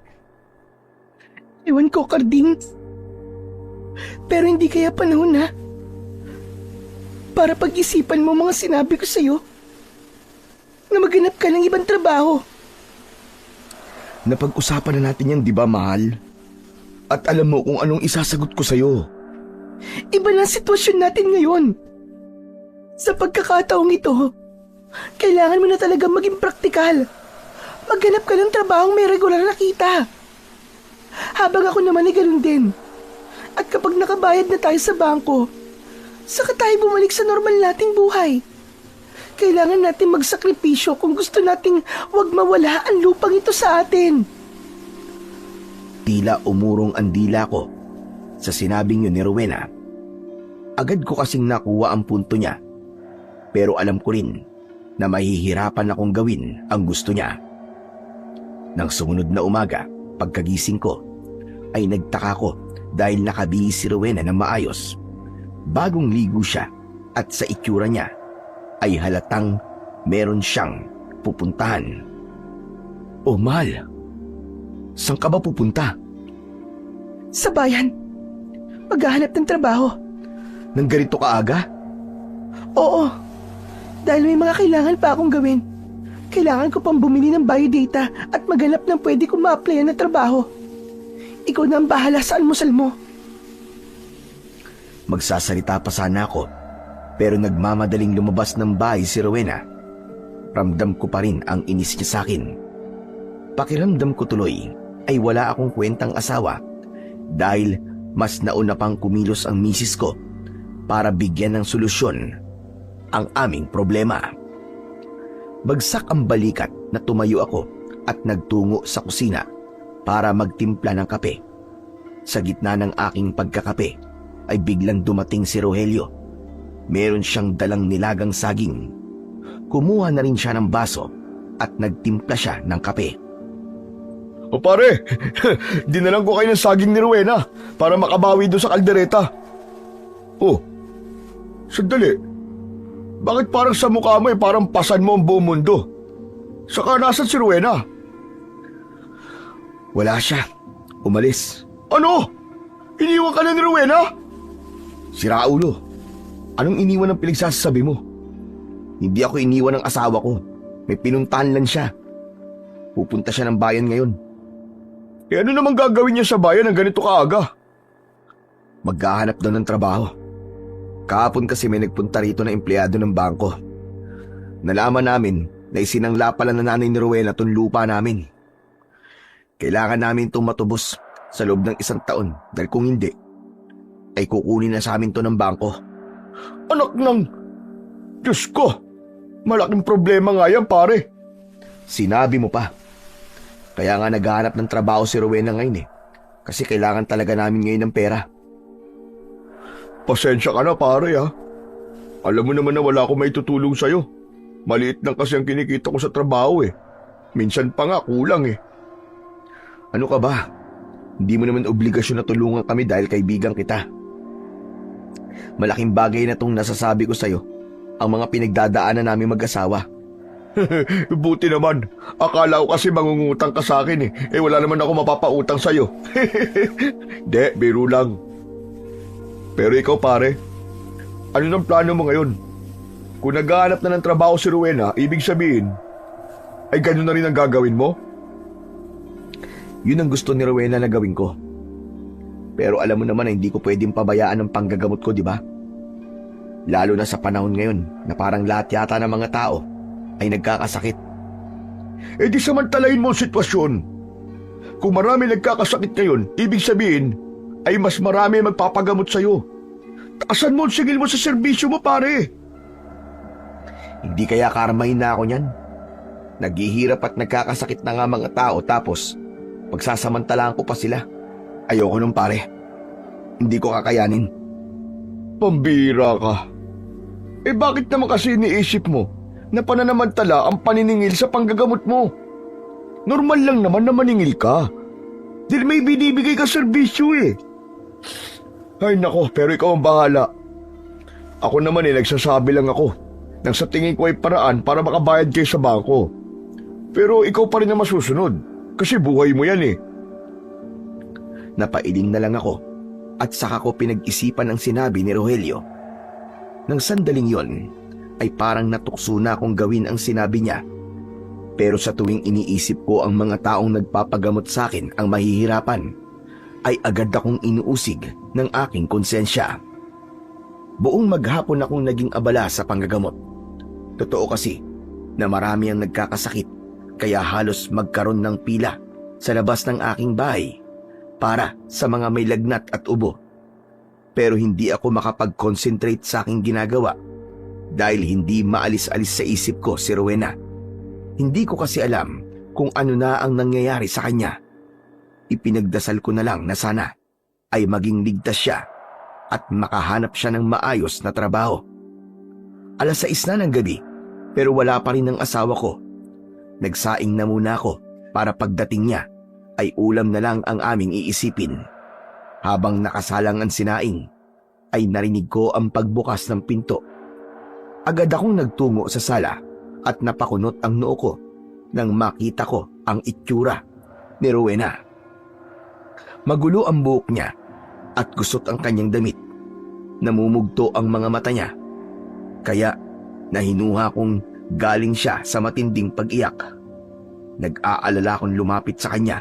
[SPEAKER 2] Ewan ko, Karding. Pero hindi kaya panahon na para pag-isipan mo mga sinabi ko sa'yo na maghanap ka ng ibang trabaho.
[SPEAKER 1] Napag-usapan na natin yan, di ba, mahal? At alam mo kung anong isasagot ko sa'yo.
[SPEAKER 2] Iba na ang sitwasyon natin ngayon. Sa pagkakataong ito, kailangan mo na talaga maging praktikal. Maghanap ka ng trabahong may regular na kita. Habang ako naman ay ganun din. At kapag nakabayad na tayo sa bangko, saka tayo bumalik sa normal nating buhay. Kailangan natin magsakripisyo kung gusto nating wag mawala ang lupang ito sa atin.
[SPEAKER 1] Tila umurong ang dila ko sa sinabing yun ni Rowena. Agad ko kasing nakuha ang punto niya. Pero alam ko rin na mahihirapan akong gawin ang gusto niya. Nang sumunod na umaga, pagkagising ko, ay nagtaka ko dahil nakabihis si Rowena ng maayos. Bagong ligo siya at sa itsura niya ay halatang meron siyang pupuntahan. Oh, mahal. Saan ka ba pupunta?
[SPEAKER 2] Sa bayan. Maghahanap ng trabaho.
[SPEAKER 1] Nang ganito kaaga?
[SPEAKER 2] Oo. Dahil may mga kailangan pa akong gawin. Kailangan ko pang bumili ng biodata at maghanap ng pwede kong ma-applyan na trabaho. Ikaw na ang bahala sa almusal mo.
[SPEAKER 1] Magsasalita pa sana ako, pero nagmamadaling lumabas ng bahay si Rowena. Ramdam ko pa rin ang inis niya sa akin. Pakiramdam ko tuloy ay wala akong kwentang asawa dahil mas nauna pang kumilos ang misis ko para bigyan ng solusyon ang aming problema. Bagsak ang balikat na tumayo ako at nagtungo sa kusina para magtimpla ng kape. Sa gitna ng aking pagkakape ay biglang dumating si Rogelio. Meron siyang dalang nilagang saging. Kumuha na rin siya ng baso at nagtimpla siya ng kape.
[SPEAKER 3] O pare, dinalan ko kayo ng saging ni Rowena para makabawi doon sa kaldereta. Oh, sandali. Bakit parang sa mukha mo parang pasan mo ang buong mundo? Saka nasan si Rowena?
[SPEAKER 1] Wala siya. Umalis.
[SPEAKER 3] Ano? Iniwan ka na ni Rowena?
[SPEAKER 1] Sira ulo. Anong iniwan ang pinagsasabi mo? Hindi ako iniwan ng asawa ko. May pinuntahan lang siya. Pupunta siya ng bayan ngayon.
[SPEAKER 3] Eh ano naman gagawin niya sa bayan ng ganito kaaga?
[SPEAKER 1] Maghahanap daw ng trabaho. Kahapon kasi may nagpunta rito na empleyado ng bangko. Nalaman namin na isinangla pala na nanay ni Rowena tong lupa namin. Kailangan namin itong matubos sa loob ng 1 taon dahil kung hindi, ay kukunin na sa amin to ng bangko.
[SPEAKER 3] Anak ng... Diyos ko! Malaking problema nga yan, pare.
[SPEAKER 1] Sinabi mo pa. Kaya nga naghahanap ng trabaho si Rowena ngayon kasi kailangan talaga namin ngayon ng pera.
[SPEAKER 3] Pasensya ka na, pare, ha? Alam mo naman na wala akong may tutulong sa'yo. Maliit lang kasi ang kinikita ko sa trabaho, Minsan pa nga, kulang,
[SPEAKER 1] Ano ka ba? Hindi mo naman obligasyon na tulungan kami dahil kaibigan kita. Malaking bagay na tong nasasabi ko sa'yo, ang mga pinagdadaanan namin mag-asawa.
[SPEAKER 3] Buti naman. Akala ko kasi mangungutang ka sa akin, wala naman ako mapapautang sa'yo. De, biro lang. Pero ikaw, pare, ano nang plano mo ngayon? Kung naghahanap na ng trabaho si Rowena, ibig sabihin, ay ganun na rin ang gagawin mo?
[SPEAKER 1] Yun ang gusto ni Rowena na gawin ko. Pero alam mo naman na hindi ko pwedeng pabayaan ang panggagamot ko, di ba? Lalo na sa panahon ngayon na parang lahat yata ng mga tao ay nagkakasakit.
[SPEAKER 3] Eh di samantalahin mo ang sitwasyon. Kung marami nagkakasakit ngayon, ibig sabihin, ay mas marami magpapagamot sa'yo. Taasan mo ang sigil mo sa serbisyo mo, pare.
[SPEAKER 1] Hindi kaya karmahin na ako niyan. Naghihirap at nagkakasakit na nga mga tao tapos pagsasamantalaan ko pa sila. Ayoko nung pare. Hindi ko kakayanin.
[SPEAKER 3] Pambira ka. Eh bakit naman kasi iniisip mo na pananamantala ang paniningil sa panggagamot mo? Normal lang naman na maningil ka. Dahil may binibigay ka serbisyo Ay nako, pero ikaw ang bahala. Ako naman nagsasabi lang ako nang sa tingin ko ay paraan para makabayad kayo sa bangko. Pero ikaw pa rin ang masusunod kasi buhay mo yan
[SPEAKER 1] Napailing na lang ako at saka ko pinag-isipan ang sinabi ni Rogelio. Nang sandaling yon ay parang natukso na akong gawin ang sinabi niya. Pero sa tuwing iniisip ko ang mga taong nagpapagamot sa akin ang mahihirapan, ay agad akong inuusig ng aking konsensya. Buong maghapon akong naging abala sa panggagamot. Totoo kasi na marami ang nagkakasakit, kaya halos magkaroon ng pila sa labas ng aking bahay para sa mga may lagnat at ubo. Pero hindi ako makapag-concentrate sa aking ginagawa dahil hindi maalis-alis sa isip ko si Rowena. Hindi ko kasi alam kung ano na ang nangyayari sa kanya. Ipinagdasal ko na lang na sana ay maging ligtas siya at makahanap siya ng maayos na trabaho. 6:00 na ng gabi pero wala pa rin ang asawa ko. Nagsaing na muna ako para pagdating niya ay ulam na lang ang aming iisipin. Habang nakasalang ang sinaing ay narinig ko ang pagbukas ng pinto. Agad akong nagtungo sa sala at napakunot ang noo ko nang makita ko ang itsura ni Rowena. Magulo ang buhok niya at gusot ang kanyang damit. Namumugto ang mga mata niya. Kaya nahinuha kong galing siya sa matinding pag-iyak. Nag-aalala akong lumapit sa kanya.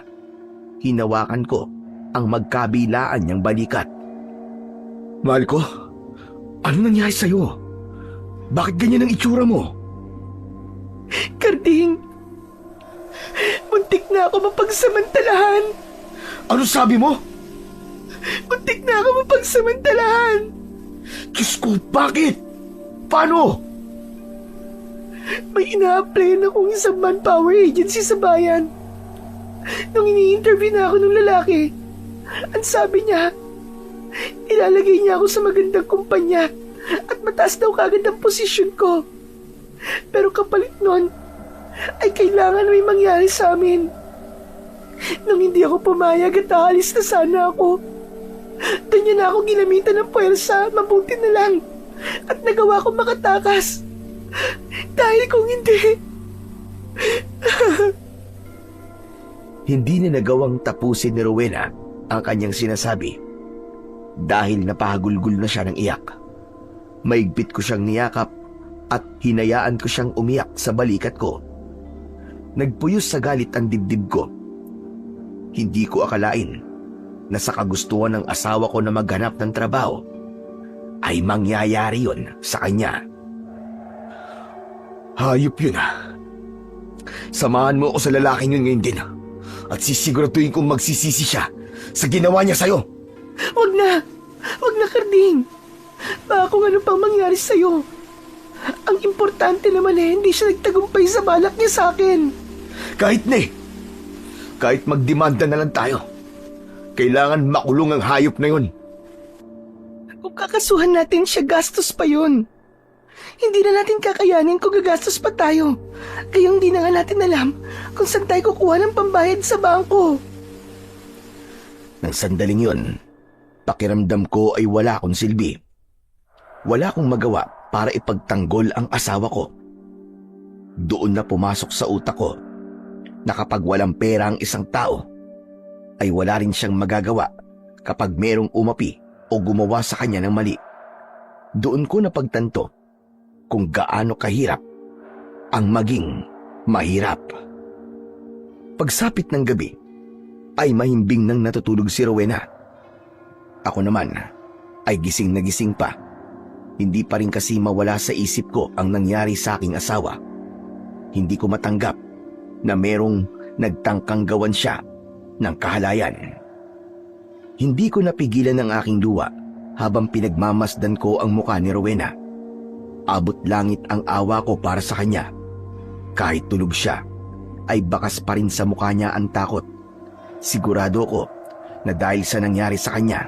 [SPEAKER 1] Hinawakan ko ang magkabilaan niyang balikat.
[SPEAKER 3] Mahal ko, ano nangyari sa'yo? Bakit ganyan ang itsura mo?
[SPEAKER 2] Karding, muntik na ako mapagsamantalahan.
[SPEAKER 3] Ano sabi mo?
[SPEAKER 2] Muntik na ako mapagsamantalahan.
[SPEAKER 3] Diyos ko, bakit? Paano?
[SPEAKER 2] May ina-applyan akong isang manpower agency sa bayan. Nung ini-interview na ako ng lalaki, ang sabi niya, ilalagay niya ako sa magandang kumpanya at mataas daw kagad ang posisyon ko. Pero kapalit nun, ay kailangan may mangyari sa amin. Nung hindi ako pumayag at aalis na sana ako, doon niya na ako ginamitan ng puwersa, mabuti na lang, at nagawa kong makatakas. Dahil kung hindi...
[SPEAKER 1] Hindi na nagawang tapusin ni Rowena ang kanyang sinasabi dahil napahagulgul na siya ng iyak. Maigpit ko siyang niyakap at hinayaan ko siyang umiyak sa balikat ko. Nagpuyos sa galit ang dibdib ko. Hindi ko akalain na sa kagustuhan ng asawa ko na maghanap ng trabaho ay mangyayari yon sa kanya.
[SPEAKER 3] Hayop yun ah. Samahan mo ako sa lalaking yun ngayon din at sisiguraduhin kong magsisisi siya sa ginawa niya sa'yo.
[SPEAKER 2] Wag na! Wag na, Karding! Baka kung ano pang mangyari sa'yo. Ang importante naman hindi siya nagtagumpay sa balak niya sa akin.
[SPEAKER 3] Kahit magdemanda na lang tayo, kailangan makulong ang hayop na yun.
[SPEAKER 2] Kung kakasuhan natin siya, gastos pa yun. Hindi na natin kakayanin kung gagastos pa tayo. Kaya hindi na nga natin alam kung saan tayo kukuha ng pambayad sa bangko.
[SPEAKER 1] Nang sandaling yun, pakiramdam ko ay wala akong silbi. Wala akong magawa para ipagtanggol ang asawa ko. Doon na pumasok sa utak ko na kapag walang pera ang isang tao, ay wala rin siyang magagawa kapag merong umapi o gumawa sa kanya ng mali. Doon ko napagtanto kung gaano kahirap ang maging mahirap. Pagsapit ng gabi, ay mahimbing nang natutulog si Rowena. Ako naman ay gising na gising pa. Hindi pa rin kasi mawala sa isip ko ang nangyari sa aking asawa. Hindi ko matanggap na merong nagtangkang gawan siya ng kahalayan. Hindi ko napigilan ang aking luha habang pinagmamasdan ko ang mukha ni Rowena. Abot langit ang awa ko para sa kanya. Kahit tulog siya, ay bakas pa rin sa mukha niya ang takot. Sigurado ko na dahil sa nangyari sa kanya,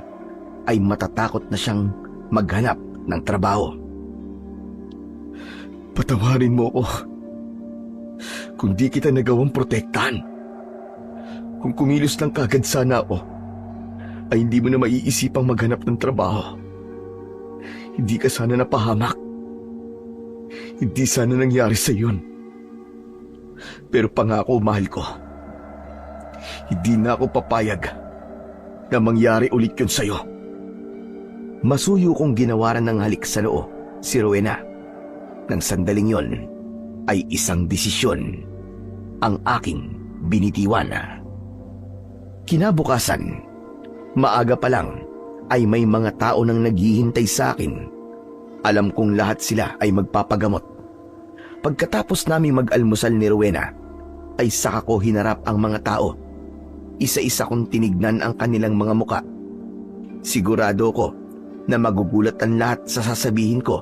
[SPEAKER 1] ay matatakot na siyang maghanap ng trabaho.
[SPEAKER 3] Patawarin mo ako kung di kita nagawang protektahan. Kung kumilos lang kagad sana ako, ay hindi mo na maiisipang maghanap ng trabaho. Hindi ka sana napahamak. Hindi sana nangyari sa yun. Pero pangako, mahal ko, hindi na ako papayag na mangyari ulit yun sa'yo.
[SPEAKER 1] Masuyo kong ginawaran ng halik sa noo si Rowena. Nang sandaling yon ay isang desisyon ang aking binitiwan. Kinabukasan, maaga pa lang ay may mga tao nang naghihintay sa akin. Alam kong lahat sila ay magpapagamot. Pagkatapos namin mag-almusal ni Rowena, ay saka ko hinarap ang mga tao. Isa-isa kong tinignan ang kanilang mga muka. Sigurado ko na magugulat ang lahat sa sasabihin ko,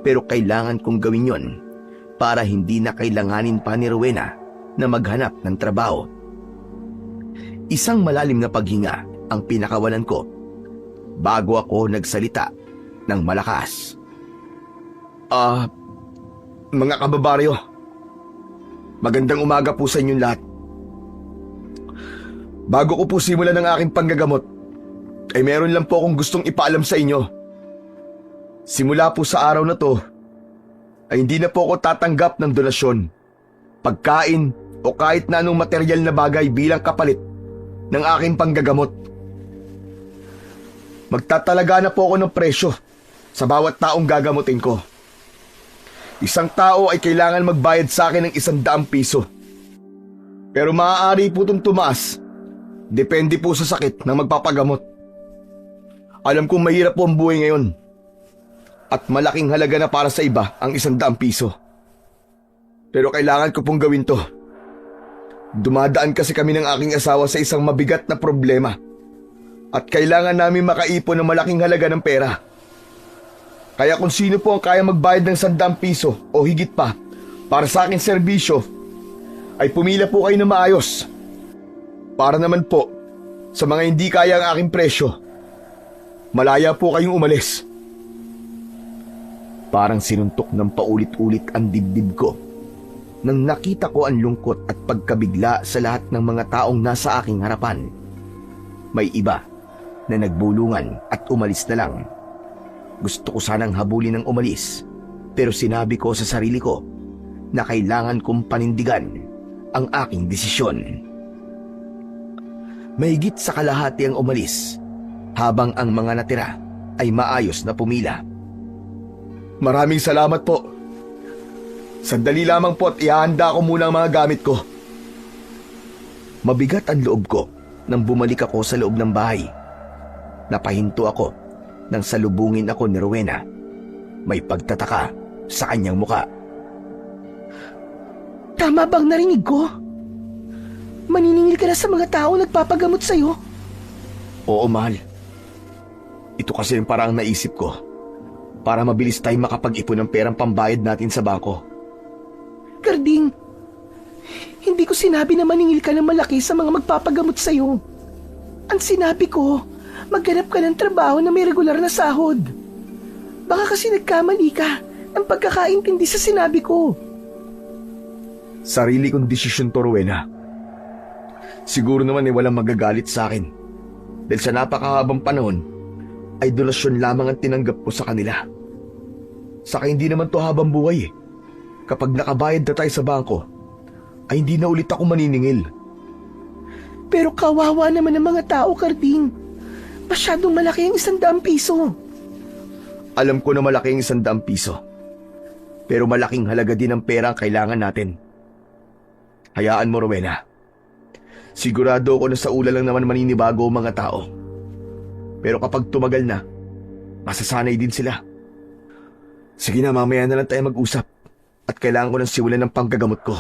[SPEAKER 1] pero kailangan kong gawin yon para hindi na kailanganin pa ni Rowena na maghanap ng trabaho. Isang malalim na paghinga ang pinakawalan ko bago ako nagsalita ng malakas.
[SPEAKER 3] Mga kababaryo, magandang umaga po sa inyong lahat. Bago ko po simulan ng aking panggagamot, ay meron lang po akong gustong ipaalam sa inyo. Simula po sa araw na to, ay hindi na po ako tatanggap ng donasyon, pagkain o kahit na anong material na bagay bilang kapalit ng aking panggagamot. Magtatalaga na po ako ng presyo sa bawat taong gagamutin ko. Isang tao ay kailangan magbayad sa akin ng 100 piso. Pero maaari po itong tumaas. Depende po sa sakit ng magpapagamot. Alam kong mahirap po ang buhay ngayon. At malaking halaga na para sa iba ang 100 piso. Pero kailangan ko pong gawin to. Dumadaan kasi kami ng aking asawa sa isang mabigat na problema. At kailangan namin makaipon ng malaking halaga ng pera. Kaya kung sino po ang kaya magbayad ng 100 piso o higit pa para sa aking serbisyo, ay pumila po kayo na maayos. Para naman po, sa mga hindi kaya ang aking presyo, malaya po kayong umalis.
[SPEAKER 1] Parang sinuntok ng paulit-ulit ang dibdib ko nang nakita ko ang lungkot at pagkabigla sa lahat ng mga taong nasa aking harapan. May iba na nagbulungan at umalis na lang. Gusto ko sanang habulin ng umalis, pero sinabi ko sa sarili ko na kailangan kong panindigan ang aking desisyon. Mahigit sa kalahati ang umalis, habang ang mga natira ay maayos na pumila.
[SPEAKER 3] Maraming salamat po. Sandali lamang po at ihahanda ko muna ang mga gamit ko.
[SPEAKER 1] Mabigat ang loob ko nang bumalik ako sa loob ng bahay. Napahinto ako nang salubungin ako ni Rowena. May pagtataka sa kanyang muka.
[SPEAKER 2] Tama bang narinig ko? Maniningil ka na sa mga tao nagpapagamot sa'yo?
[SPEAKER 1] Oo, mahal. Ito kasi yung parang naisip ko para mabilis tayo makapag-ipon ng perang pambayad natin sa bangko.
[SPEAKER 2] Karding, hindi ko sinabi na maningil ka ng malaki sa mga magpapagamot sa'yo. Ang sinabi ko, maghanap ka ng trabaho na may regular na sahod. Baka kasi nagkamali ka ng pagkakaintindi sa sinabi ko.
[SPEAKER 3] Sarili kong desisyon to, Rowena. Siguro naman ay walang magagalit sa akin. Dahil sa napakahabang panahon, ay donasyon lamang ang tinanggap ko sa kanila. Saka hindi naman to habang buhay eh. Kapag nakabayad na tayo sa bangko, ay hindi na ulit ako maniningil.
[SPEAKER 2] Pero kawawa naman ang mga tao, Karding. Masyadong malaki ang 100 piso.
[SPEAKER 3] Alam ko na malaki ang 100 piso. Pero malaking halaga din ang pera ang kailangan natin. Hayaan mo, Rowena. Sigurado ako na sa ula lang naman maninibago ang mga tao. Pero kapag tumagal na, masasanay din sila. Sige na, mamaya na lang tayo mag-usap. At kailangan ko ng simulan ng panggagamot ko.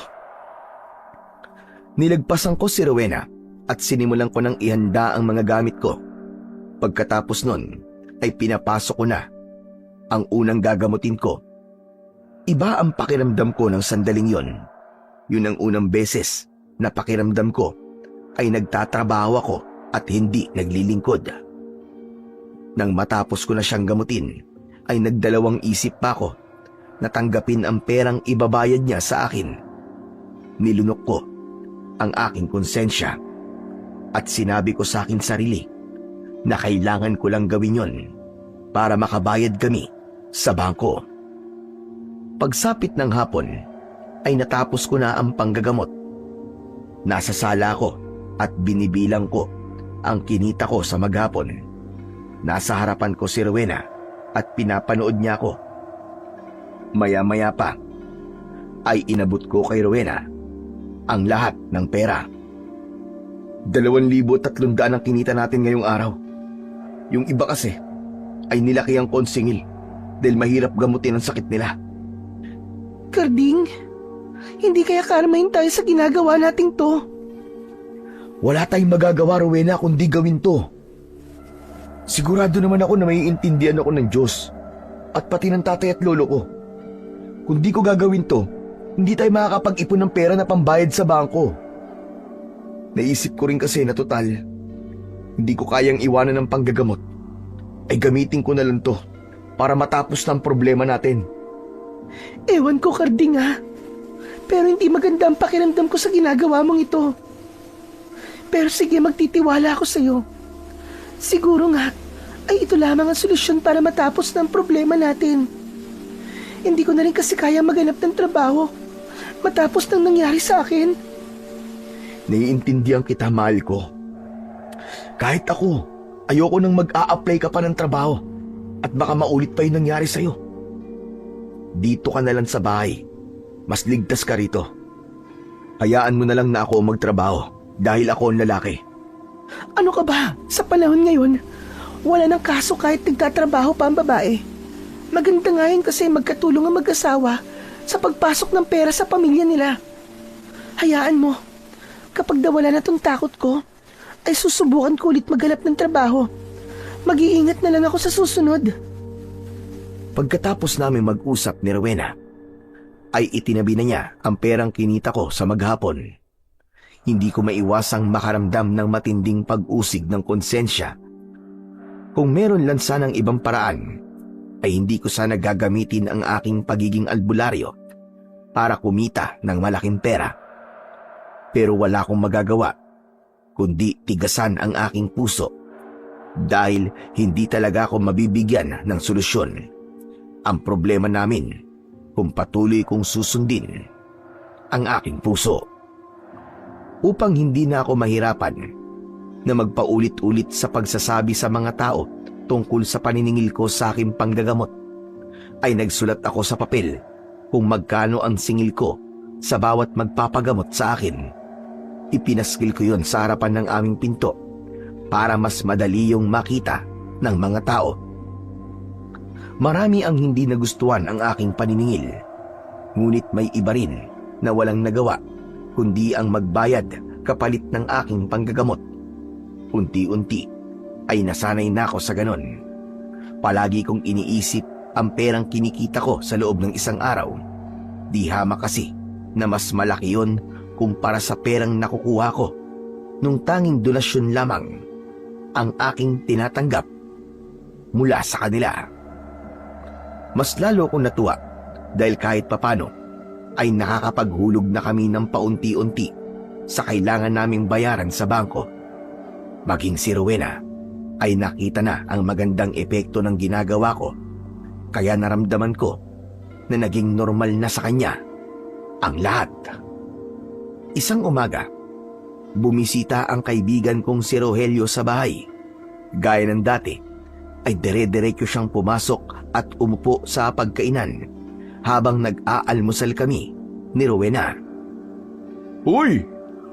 [SPEAKER 1] Nilagpasan ko si Rowena at sinimulan ko ng ihanda ang mga gamit ko. Pagkatapos nun, ay pinapasok ko na ang unang gagamutin ko. Iba ang pakiramdam ko ng sandaling yon. Yun ang unang beses na pakiramdam ko ay nagtatrabaho ako at hindi naglilingkod. Nang matapos ko na siyang gamutin, ay nagdalawang isip pa ako na tanggapin ang perang ibabayad niya sa akin. Nilunok ko ang aking konsensya at sinabi ko sa aking sarili na kailangan ko lang gawin yon para makabayad kami sa bangko. Pagsapit ng hapon ay natapos ko na ang panggagamot. Nasa sala ko at binibilang ko ang kinita ko sa maghapon. Nasa harapan ko si Rowena at pinapanood niya ako. Maya-maya pa ay inabot ko kay Rowena ang lahat ng pera. 2,300 ang kinita natin ngayong araw. Yung iba kasi ay nilaki ang konsingil dahil mahirap gamutin ang sakit nila.
[SPEAKER 2] Karding, hindi kaya karmahin tayo sa ginagawa nating to?
[SPEAKER 1] Wala tayong magagawa, Rowena, kundi gawin to. Sigurado naman ako na may intindihan ako ng Diyos at pati ng tatay at lolo ko. Kung di ko gagawin to, hindi tayo makakapag-ipon ng pera na pambayad sa bangko. Naisip ko rin kasi na total, hindi ko kayang iwanan ng panggagamot, ay gamitin ko na lang to para matapos ng problema natin.
[SPEAKER 2] Ewan ko, Karding pero hindi maganda ang pakiramdam ko sa ginagawa mong ito. Pero sige, magtitiwala ako sa'yo. Siguro nga, ay ito lamang ang solusyon para matapos ng problema natin. Hindi ko na rin kasi kaya maghanap ng trabaho matapos ng nangyari sa akin.
[SPEAKER 1] Naiintindihan kita, mahal ko. Kahit ako, ayoko nang mag-a-apply ka pa ng trabaho at baka maulit pa yung nangyari sa'yo. Dito ka na lang sa bahay. Mas ligtas ka rito. Hayaan mo na lang na ako magtrabaho dahil ako ang lalaki.
[SPEAKER 2] Ano ka ba? Sa panahon ngayon, wala nang kaso kahit nagtatrabaho pa ang babae. Maganda nga yun kasi magkatulong ang mag-asawa sa pagpasok ng pera sa pamilya nila. Hayaan mo, kapag nawala na tong takot ko, ay susubukan ko ulit maghanap ng trabaho. Mag-iingat na lang ako sa susunod.
[SPEAKER 1] Pagkatapos namin mag-usap ni Rowena, ay itinabi na niya ang perang kinita ko sa maghapon. Hindi ko maiwasang makaramdam ng matinding pag-usig ng konsensya. Kung meron lang sanang ibang paraan, ay hindi ko sana gagamitin ang aking pagiging albularyo para kumita ng malaking pera. Pero wala akong magagawa, kundi tigasan ang aking puso dahil hindi talaga ako mabibigyan ng solusyon. Ang problema namin kung patuloy kong susundin ang aking puso. Upang hindi na ako mahirapan na magpaulit-ulit sa pagsasabi sa mga tao tungkol sa paniningil ko sa aking panggagamot, ay nagsulat ako sa papel kung magkano ang singil ko sa bawat magpapagamot sa akin. Ipinaskil ko yon sa harapan ng aming pinto para mas madali yung makita ng mga tao. Marami ang hindi nagustuhan ang aking paniningil, ngunit may iba rin na walang nagawa kundi ang magbayad kapalit ng aking panggagamot. Unti-unti ay nasanay na ako sa ganon. Palagi kong iniisip ang perang kinikita ko sa loob ng isang araw. Di hama kasi na mas malaki yon kumpara sa perang nakukuha ko nung tanging donasyon lamang ang aking tinatanggap mula sa kanila. Mas lalo akong natuwa dahil kahit papano ay nakakapaghulog na kami ng paunti-unti sa kailangan naming bayaran sa bangko. Maging si Rowena ay nakita na ang magandang epekto ng ginagawa ko, kaya naramdaman ko na naging normal na sa kanya ang lahat. Isang umaga, bumisita ang kaibigan kong si Rogelio sa bahay. Gaya ng dati, ay dire-diretso siyang pumasok at umupo sa pagkainan habang nag-aalmusal kami ni Rowena.
[SPEAKER 3] Uy,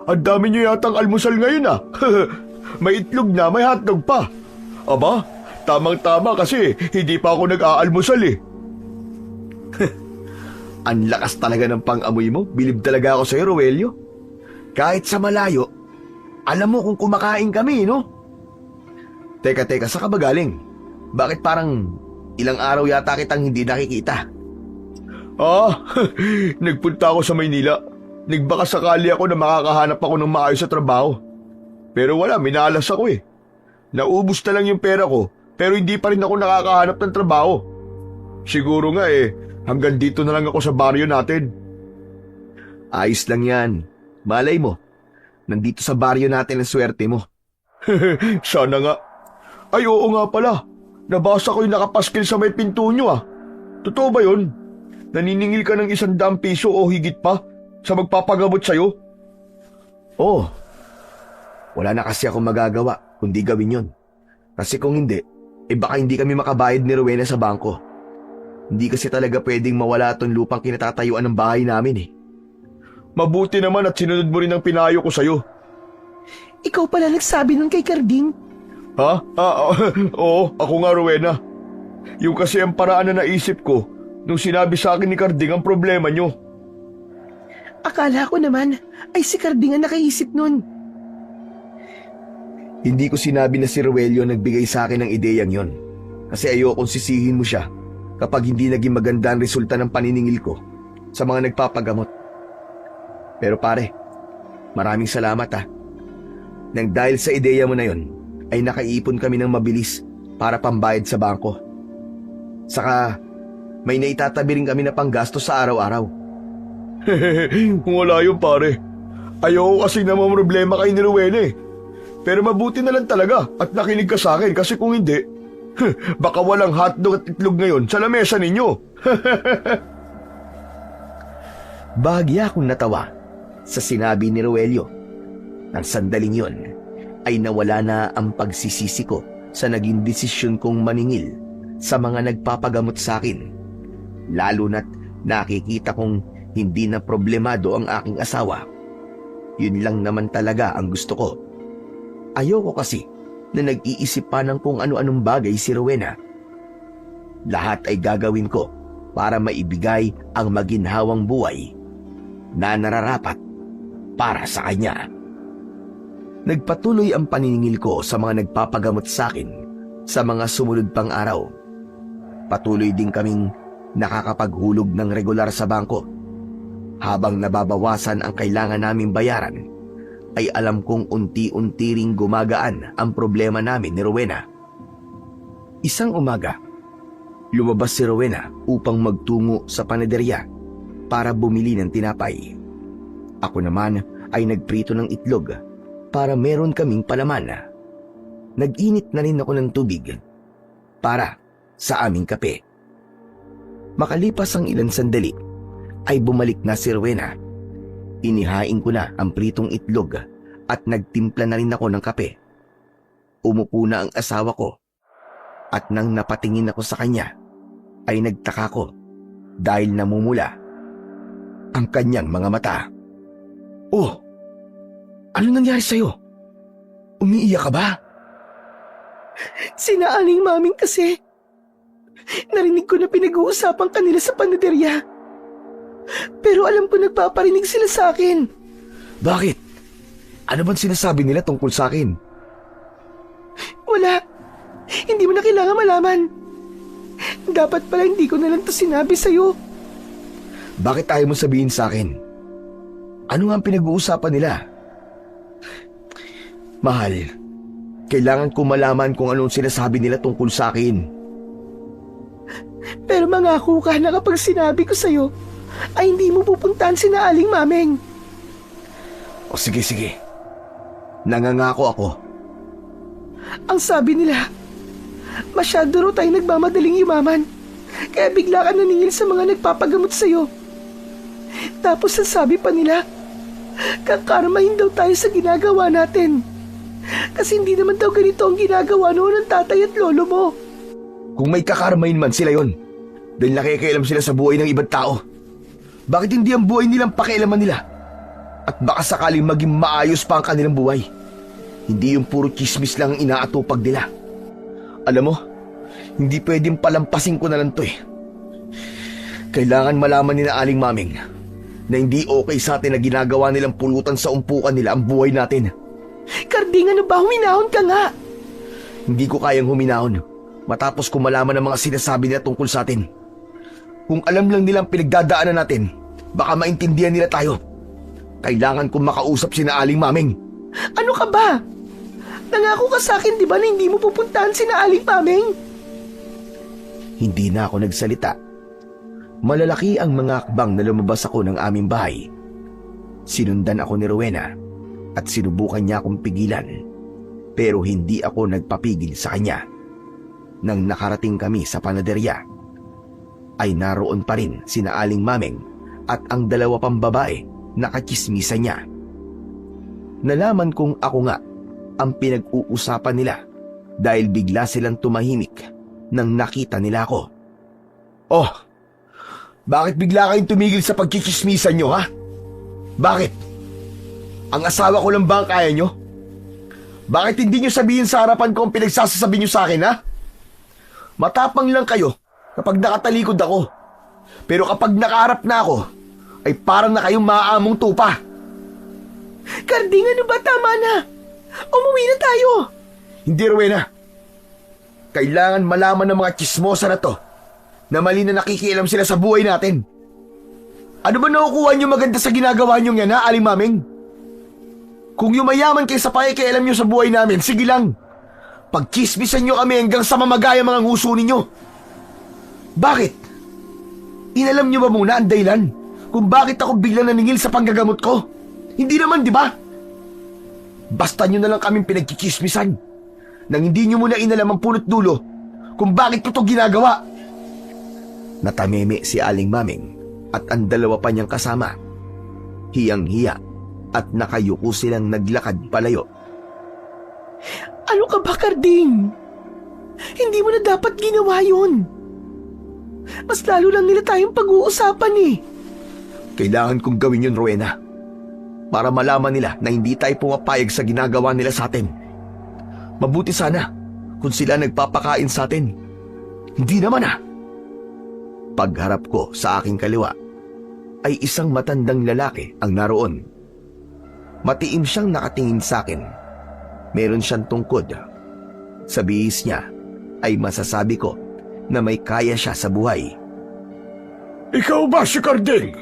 [SPEAKER 3] ang dami niyo yatang almusal ngayon May itlog na, may hotdog pa. Aba, tamang-tama kasi hindi pa ako nag-aalmusal
[SPEAKER 1] Ang lakas talaga ng pang-amoy mo. Bilib talaga ako sa'yo, Rogelio. Kahit sa malayo, alam mo kung kumakain kami, no? Teka, saan ka ba galing? Bakit parang ilang araw yata kitang hindi nakikita?
[SPEAKER 3] Nagpunta ako sa Maynila. Nagbaka sakali ako na makakahanap ako ng maayos sa trabaho. Pero wala, minalas ako Naubos na lang yung pera ko, pero hindi pa rin ako nakakahanap ng trabaho. Siguro nga hanggang dito na lang ako sa baryo natin.
[SPEAKER 1] Ayos lang yan. Malay mo, nandito sa baryo natin ang swerte mo.
[SPEAKER 3] Sana nga. Ay, oo nga pala. Nabasa ko yung nakapaskil sa may pinto nyo Totoo ba yun? Naniningil ka ng 100 piso o higit pa sa magpapagamot sa'yo?
[SPEAKER 1] Wala na kasi ako magagawa kundi gawin yun. Kasi kung hindi, baka hindi kami makabayad ni Rowena sa bangko. Hindi kasi talaga pwedeng mawala itong lupang kinatatayuan ng bahay namin eh.
[SPEAKER 3] Mabuti naman at sinunod mo rin ang pinayo ko sa'yo.
[SPEAKER 2] Ikaw pala nagsabi nun kay Carding.
[SPEAKER 3] Ha? Oo, ako nga Rowena. Yung kasi ang paraan na naisip ko nung sinabi sa akin ni Carding ang problema nyo.
[SPEAKER 2] Akala ko naman ay si Carding ang nakaisip nun.
[SPEAKER 1] Hindi ko sinabi na si Rogelio nagbigay sa akin ng ideyang yon. Kasi ayokong sisihin mo siya kapag hindi naging maganda ang resulta ng paniningil ko sa mga nagpapagamot. Pero pare, maraming salamat ha. Nang dahil sa ideya mo na yon, ay nakaipon kami ng mabilis para pambayad sa bangko. Saka, may naitatabi rin kami na panggastos sa araw-araw.
[SPEAKER 3] Wala yun pare. Ayoko kasi naman problema kay ni Rowena eh. Pero mabuti na lang talaga at nakinig ka sa akin kasi kung hindi, baka walang hotdog at itlog ngayon sa lamesa ninyo.
[SPEAKER 1] Bahagya akong natawa sa sinabi ni Rogelio. Nang sandaling yon ay nawala na ang pagsisisi ko sa naging desisyon kong maningil sa mga nagpapagamot sa akin. Lalo na't nakikita kong hindi na problemado ang aking asawa. Yun lang naman talaga ang gusto ko. Ayoko kasi na nag-iisip pa ng kung ano-anong bagay si Rowena. Lahat ay gagawin ko para maibigay ang maginhawang buhay na nararapat para sa kanya. Nagpatuloy ang paniningil ko sa mga nagpapagamot sa akin sa mga sumunod pang araw. Patuloy din kaming nakakapaghulog ng regular sa bangko. Habang nababawasan ang kailangan naming bayaran, ay alam kong unti-unti ring gumagaan ang problema namin ni Rowena. Isang umaga, lumabas si Rowena upang magtungo sa panaderya para bumili ng tinapay. Ako naman ay nagprito ng itlog para meron kaming palaman. Nag-init na rin ako ng tubig para sa aming kape. Makalipas ang ilang sandali, ay bumalik na si Rowena. Inihain ko na ang pritong itlog at nagtimpla na rin ako ng kape. Umupo na ang asawa ko at nang napatingin ako sa kanya ay nagtaka ko dahil namumula ang kanyang mga mata. Oh, ano nangyari sa'yo? Umiiyak ka ba?
[SPEAKER 2] Sinaaling maming kasi. Narinig ko na pinag-uusapan kanila sa panaderya. Pero alam ko nagpaparinig sila sa akin.
[SPEAKER 1] Bakit? Ano bang sinasabi nila tungkol sa akin?
[SPEAKER 2] Wala. Hindi mo na kailangan malaman. Dapat pala hindi ko na lang to sinabi sa'yo.
[SPEAKER 1] Bakit ayaw mo sabihin sa akin? Ano nga ang pinag-uusapan nila? Mahal, kailangan ko malaman kung ano ang sinasabi nila tungkol sa akin.
[SPEAKER 2] Pero mangako ka na kapag sinabi ko sa'yo, ay hindi mo pupuntahan si Aling Mameng.
[SPEAKER 1] O sige. Nangangako ako.
[SPEAKER 2] Ang sabi nila, masyado raw tayo nagmamadaling yumaman, kaya bigla ka naningil sa mga nagpapagamot sa'yo. Tapos ang sabi pa nila, kakarmahin daw tayo sa ginagawa natin. Kasi hindi naman daw ganito ang ginagawa noon ng tatay at lolo mo.
[SPEAKER 1] Kung may kakarmahin man sila yon, dahil nakikialam sila sa buhay ng ibang tao. Bakit hindi ang buhay nilang pakialaman nila? At baka sakaling maging maayos pa ang kanilang buhay. Hindi yung puro chismis lang ang inaatupag nila. Alam mo, hindi pwedeng palampasin ko na lang to eh. Kailangan malaman ni na Aling Maming na hindi okay sa atin na ginagawa nilang pulutan sa umpukan nila ang buhay natin.
[SPEAKER 2] Carding, ano ba? Huminahon ka nga.
[SPEAKER 1] Hindi ko kayang huminahon matapos ko malaman ang mga sinasabi nila tungkol sa atin. Kung alam lang nilang pinagdadaanan natin, baka maintindihan nila tayo. Kailangan kong makausap si na Aling Maming.
[SPEAKER 2] Ano ka ba? Nangako ka sa akin, di ba, na hindi mo pupuntahan si na Aling Maming?
[SPEAKER 1] Hindi na ako nagsalita. Malalaki ang mga akbang na lumabas ako ng aming bahay. Sinundan ako ni Rowena at sinubukan niya akong pigilan. Pero hindi ako nagpapigil sa kanya. Nang nakarating kami sa panaderya, ay naroon pa rin sina Aling Maming at ang dalawa pang babae na kachismisa niya. Nalaman kong ako nga ang pinag-uusapan nila dahil bigla silang tumahimik nang nakita nila ako. Oh, bakit bigla kayong tumigil sa pagkikismisan nyo, ha? Bakit? Ang asawa ko lang ba ang kaya nyo? Bakit hindi nyo sabihin sa harapan ko ang pinagsasasabi nyo sa akin, ha? Matapang lang kayo kapag nakatalikod ako. Pero kapag nakaharap na ako, ay parang na kayong maaamong tupa.
[SPEAKER 2] Karding, ano ba? Tama na. Umuwi na tayo.
[SPEAKER 1] Hindi, Rowena. Kailangan malaman ng mga tsismosa na to na mali na nakikialam sila sa buhay natin. Ano ba nakukuha nyo maganda sa ginagawa nyo yan, ha, Aling Maming? Kung yumayaman kayo sa pakikialam nyo sa buhay namin, sige lang. Pagchismisan nyo kami hanggang sa mamagaya mga nguso ninyo. Bakit? Inalam nyo ba muna ang dahilan kung bakit ako biglang naningil sa panggagamot ko? Hindi naman, di ba? Basta nyo na lang kaming pinagkikismisan nang hindi nyo muna inalam ang punot dulo kung bakit ko to ginagawa. Natameme si Aling Maming at ang dalawa pa niyang kasama. Hiyang-hiya at nakayuko silang naglakad palayo.
[SPEAKER 2] Ano ka ba, Karding? Hindi mo na dapat ginawa yun. Mas lalo lang nila tayong pag-uusapan eh.
[SPEAKER 1] Kailangan kong gawin yun, Rowena, para malaman nila na hindi tayo pumapayag sa ginagawa nila sa atin. Mabuti sana kung sila nagpapakain sa atin. Hindi naman, ha? Pagharap ko sa aking kaliwa ay isang matandang lalaki ang naroon. Matiim siyang nakatingin sa akin. Meron siyang tungkod. Sa bihis niya ay masasabi ko na may kaya siya sa buhay.
[SPEAKER 3] Ikaw ba si Karding?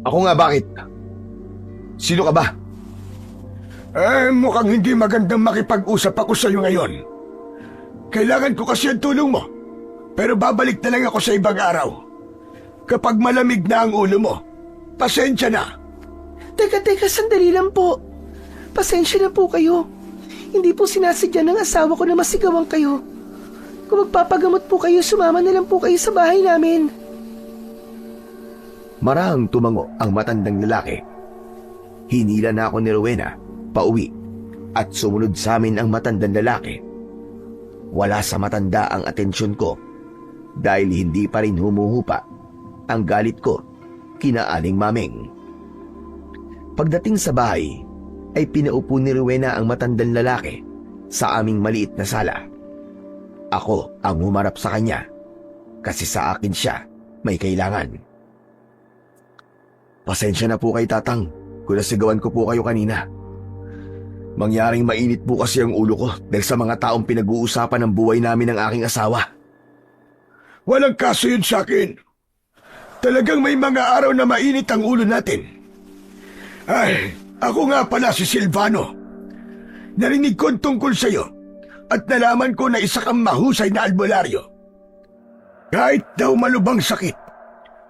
[SPEAKER 1] Ako nga, bakit? Sino ka ba?
[SPEAKER 3] Mukhang hindi magandang makipag-usap ako sa iyo ngayon. Kailangan ko kasi ang tulong mo. Pero babalik na lang ako sa ibang araw. Kapag malamig na ang ulo mo, pasensya na.
[SPEAKER 2] Teka, sandali lang po. Pasensya na po kayo. Hindi po sinasadya ng asawa ko na masigawan kayo. Kung magpapagamot po kayo, sumama na lang po kayo sa bahay namin.
[SPEAKER 1] Marahang tumango ang matandang lalaki. Hinila na ako ni Rowena pauwi at sumunod sa amin ang matandang lalaki. Wala sa matanda ang atensyon ko dahil hindi pa rin humuhupa ang galit ko kina Aling Maming. Pagdating sa bahay ay pinaupo ni Rowena ang matandang lalaki sa aming maliit na sala. Ako ang humarap sa kanya kasi sa akin siya may kailangan. Pasensya na po kay Tatang kung nasigawan ko po kayo kanina. Mangyaring mainit po kasi ang ulo ko dahil sa mga taong pinag-uusapan ng buhay namin ng aking asawa.
[SPEAKER 3] Walang kaso yun sa akin. Talagang may mga araw na mainit ang ulo natin. Ay, ako nga pala si Silvano. Narinig ko tungkol sa iyo at nalaman ko na isa kang mahusay na albularyo. Kahit daw malubang sakit,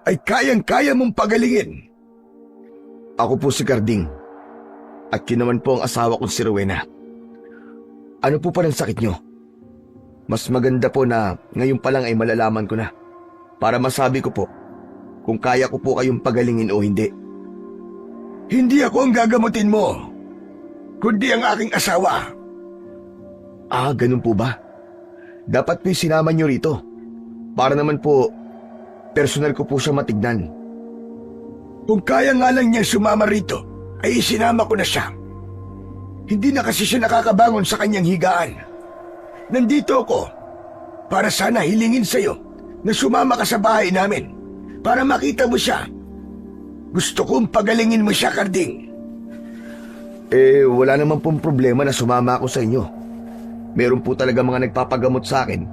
[SPEAKER 3] ay kayang-kaya mong pagalingin.
[SPEAKER 1] Ako po si Karding at yun naman po ang asawa kong si Rowena. Ano po pa ng sakit nyo? Mas maganda po na ngayon pa lang ay malalaman ko na para masabi ko po kung kaya ko po kayong pagalingin o hindi.
[SPEAKER 3] Hindi ako ang gagamutin mo, kundi ang aking asawa.
[SPEAKER 1] Ah, ganun po ba? Dapat po sinama nyo rito para naman po personal ko po siya matignan.
[SPEAKER 3] Kung kaya nga lang niya sumama rito, ay isinama ko na siya. Hindi na kasi siya nakakabangon sa kanyang higaan. Nandito ako para sana hilingin sa'yo na sumama ka sa bahay namin para makita mo siya. Gusto kong pagalingin mo siya, Karding.
[SPEAKER 1] Wala naman pong problema na sumama ako sa inyo. Meron po talaga mga nagpapagamot sa akin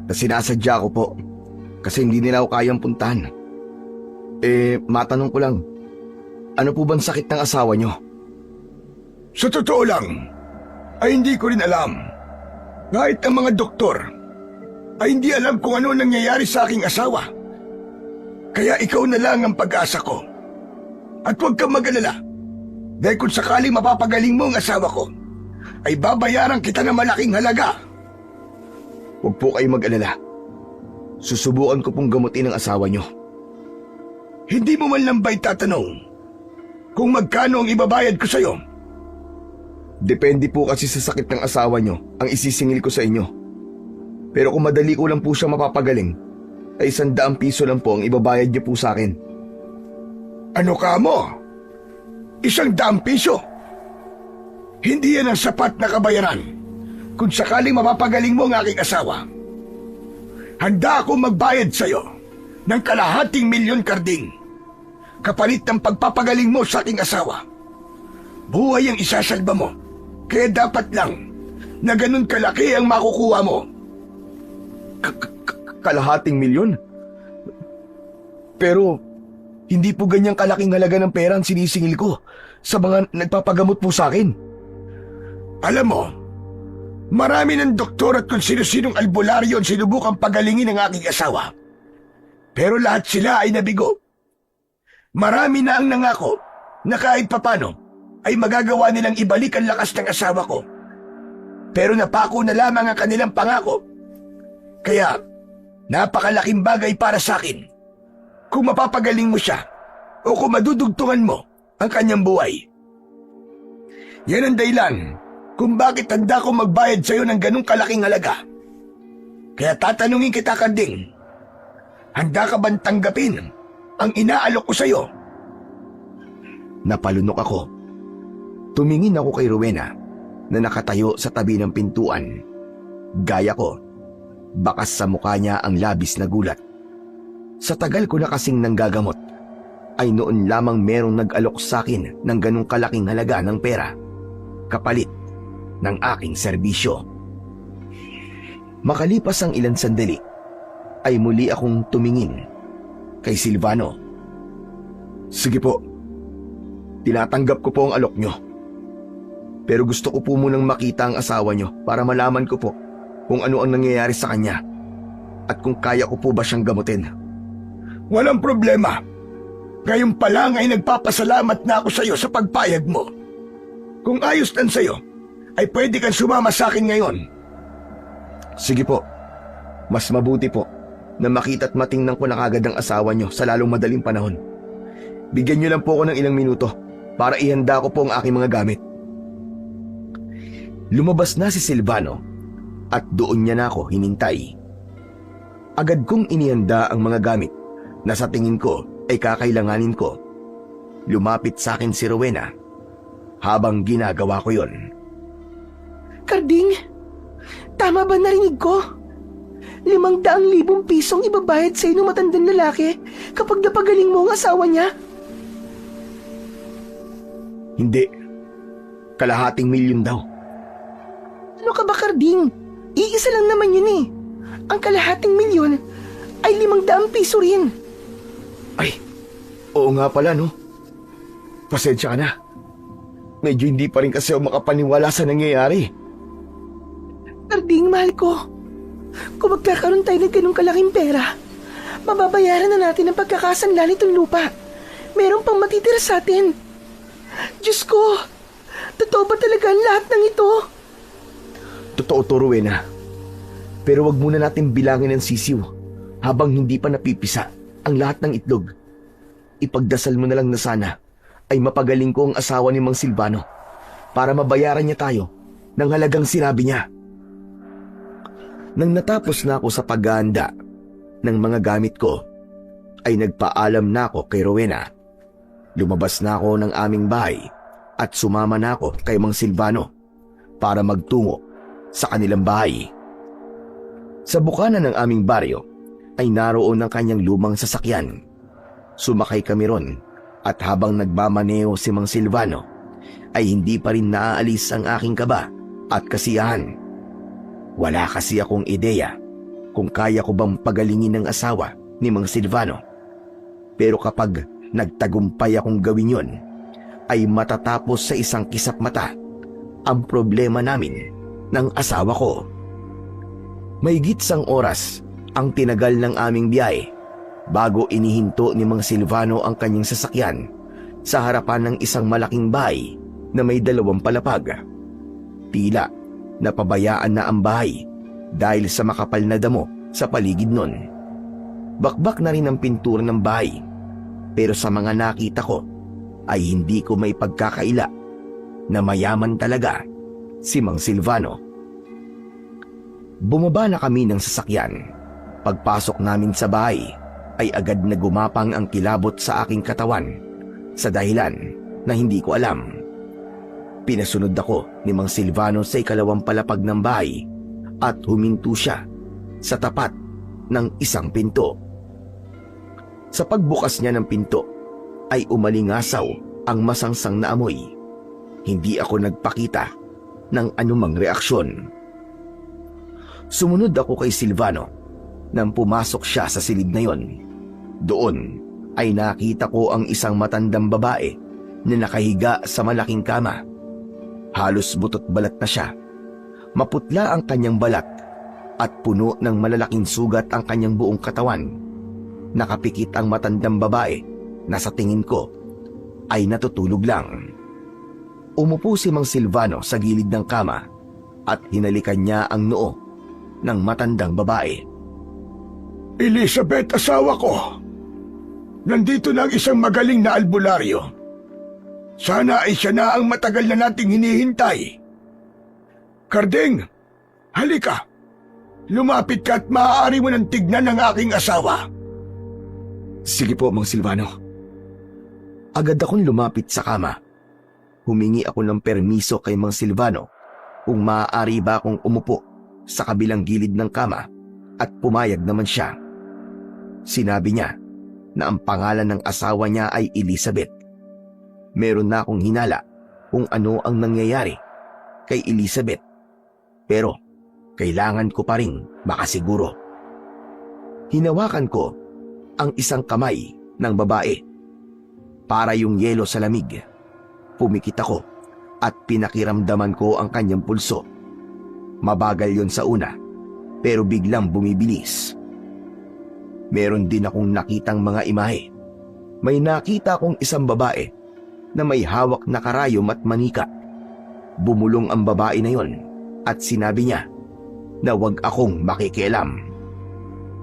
[SPEAKER 1] na sinasadya ko po kasi hindi nila ako kayang puntahan. Matanong ko lang, ano po bang sakit ng asawa nyo?
[SPEAKER 3] Sa totoo lang, ay hindi ko rin alam. Kahit ang mga doktor, ay hindi alam kung ano nangyayari sa aking asawa. Kaya ikaw na lang ang pag-asa ko. At huwag kang mag-alala, dahil kung sakaling mapapagaling mo ang asawa ko, ay babayaran kita ng malaking halaga.
[SPEAKER 1] Huwag po kayo mag-alala. Susubukan ko pong gamutin ang asawa nyo.
[SPEAKER 3] Hindi mo man lang ba'y tatanong kung magkano ang ibabayad ko sa'yo? Depende po kasi sa sakit ng asawa nyo ang isisingil ko sa inyo. Pero kung madali ko lang po siya mapapagaling, ay 100 piso lang po ang ibabayad niyo po sa akin. Ano ka mo? 100 piso? Hindi yan ang sapat na kabayaran kung sakaling mapapagaling mo ang aking asawa. Handa akong magbayad sa'yo ng 250,000 karding kapalit ng pagpapagaling mo sa aking asawa. Buhay ang isasalba mo, kaya dapat lang na ganun kalaki ang makukuha mo. 250,000? Pero hindi po ganyang kalaking halaga ng pera ang sinisingil ko sa mga nagpapagamot po sa akin. Alam mo, marami ng doktor at kung sino-sinong albularyo ang sinubukang pagalingin ng aking asawa. Pero lahat sila ay nabigo. Marami na ang nangako na kahit papano ay magagawa nilang ibalik ang lakas ng asawa ko. Pero napako na lamang ang kanilang pangako. Kaya, napakalaking bagay para sa akin kung mapapagaling mo siya o kung madudugtungan mo ang kanyang buhay. Yan ang dahilan kung bakit handa ko magbayad sa iyo ng ganong kalaking halaga. Kaya tatanungin kita, Karding, handa ka bang tanggapin ang inaalok ko sa iyo? Napalunok ako. Tumingin ako kay Rowena na nakatayo sa tabi ng pintuan. Gaya ko, bakas sa mukha niya ang labis na gulat. Sa tagal ko na kasing nanggagamot, ay noon lamang merong nag-alok sa akin ng ganong kalaking halaga ng pera, kapalit ng aking serbisyo. Makalipas ang ilang sandali, ay muli akong tumingin kay Silvano. Sige po, tinatanggap ko po ang alok nyo. Pero gusto ko po munang makita ang asawa nyo para malaman ko po kung ano ang nangyayari sa kanya at kung kaya ko po ba siyang gamutin. Walang problema. Ngayon pa lang ay nagpapasalamat na ako sa iyo sa pagpayag mo. Kung ayos lang sa iyo, ay pwede kang sumama sa akin ngayon. Sige po. Mas mabuti po na makita at matingnan ko na kagad ang asawa nyo sa lalong madaling panahon. Bigyan nyo lang po ako ng ilang minuto para ihanda ko po ang aking mga gamit. Lumabas na si Silvano at doon niya na ako hinintay. Agad kong inihanda ang mga gamit na sa tingin ko ay kakailanganin ko. Lumapit sa akin si Rowena habang ginagawa ko yon.
[SPEAKER 2] Karding, tama ba narinig ko? 500,000 pisong ibabayad sa ng matandang lalaki kapag napagaling mo ang asawa niya?
[SPEAKER 3] Hindi. 250,000 daw.
[SPEAKER 2] Ano ka ba, Karding? Iisa lang naman yun eh. Ang 250,000 ay 500 piso rin.
[SPEAKER 3] Ay, oo nga pala no. Pasensya ka na. Medyo hindi pa rin kasi ako makapaniwala sa nangyayari.
[SPEAKER 2] Karding, mahal ko. Kung magkakaroon tayo ng ganung kalaking pera, mababayaran na natin ang pagkakasanla nitong lupa. Meron pang matitira sa atin. Diyos ko, totoo ba talaga ang lahat ng ito?
[SPEAKER 3] Totoo to, Rowena. Pero wag muna natin bilangin ng sisiw habang hindi pa napipisa ang lahat ng itlog. Ipagdasal mo na lang na sana ay mapagaling ko ang asawa ni Mang Silvano para mabayaran niya tayo ng halagang sinabi niya. Nang natapos na ako sa paghahanda ng mga gamit ko, ay nagpaalam na ako kay Rowena. Lumabas na ako ng aming bahay at sumama na ako kay Mang Silvano para magtungo sa kanilang bahay. Sa bukana ng aming baryo ay naroon ang kanyang lumang sasakyan. Sumakay kami ron at habang nagmamaneo si Mang Silvano ay hindi pa rin naaalis ang aking kaba at kasiyahan. Wala kasi akong ideya kung kaya ko bang pagalingin ng asawa ni Mang Silvano. Pero kapag nagtagumpay akong gawin yon, ay matatapos sa isang kisap mata ang problema namin ng asawa ko. Mahigit sang oras ang tinagal ng aming biyahe bago inihinto ni Mang Silvano ang kanyang sasakyan sa harapan ng isang malaking bahay na may 2 palapag. Tila napabayaan na ang bahay dahil sa makapal na damo sa paligid nun. Bakbak na rin ang pintura ng bahay, pero sa mga nakita ko ay hindi ko may pagkakaila
[SPEAKER 1] na mayaman talaga si Mang Silvano. Bumaba na kami ng sasakyan. Pagpasok namin sa bahay ay agad na gumapang ang kilabot sa aking katawan sa dahilan na hindi ko alam. Pinasunod ako ni Mang Silvano sa ikalawang palapag ng bahay at huminto siya sa tapat ng isang pinto. Sa pagbukas niya ng pinto ay umalingasaw ang masangsang na amoy. Hindi ako nagpakita ng anumang reaksyon. Sumunod ako kay Silvano nang pumasok siya sa silid na yon. Doon ay nakita ko ang isang matandang babae na nakahiga sa malaking kama. Halos butot balat na siya. Maputla ang kanyang balat at puno ng malalaking sugat ang kanyang buong katawan. Nakapikit ang matandang babae na sa tingin ko ay natutulog lang. Umupo si Mang Silvano sa gilid ng kama at hinalikan niya ang noo ng matandang babae.
[SPEAKER 3] Elizabeth, asawa ko. Nandito na ang isang magaling na albularyo. Sana ay siya na ang matagal na nating hinihintay. Karding, halika. Lumapit ka at maaari mo nang tignan ng aking asawa.
[SPEAKER 1] Sige po, Mang Silvano. Agad akong lumapit sa kama. Humingi ako ng permiso kay Mang Silvano kung maaari ba akong umupo sa kabilang gilid ng kama at pumayag naman siya. Sinabi niya na ang pangalan ng asawa niya ay Elizabeth. Meron na akong hinala kung ano ang nangyayari kay Elizabeth, pero kailangan ko pa ring makasiguro. Hinawakan ko ang isang kamay ng babae para yung yelo sa lamig. Pumikit ako at pinakiramdaman ko ang kanyang pulso. Mabagal yon sa una, pero biglang bumibilis. Meron din akong nakitang mga imahe. May nakita akong isang babae na may hawak na karayom at manika. Bumulong ang babae na yon at sinabi niya na wag akong makikialam.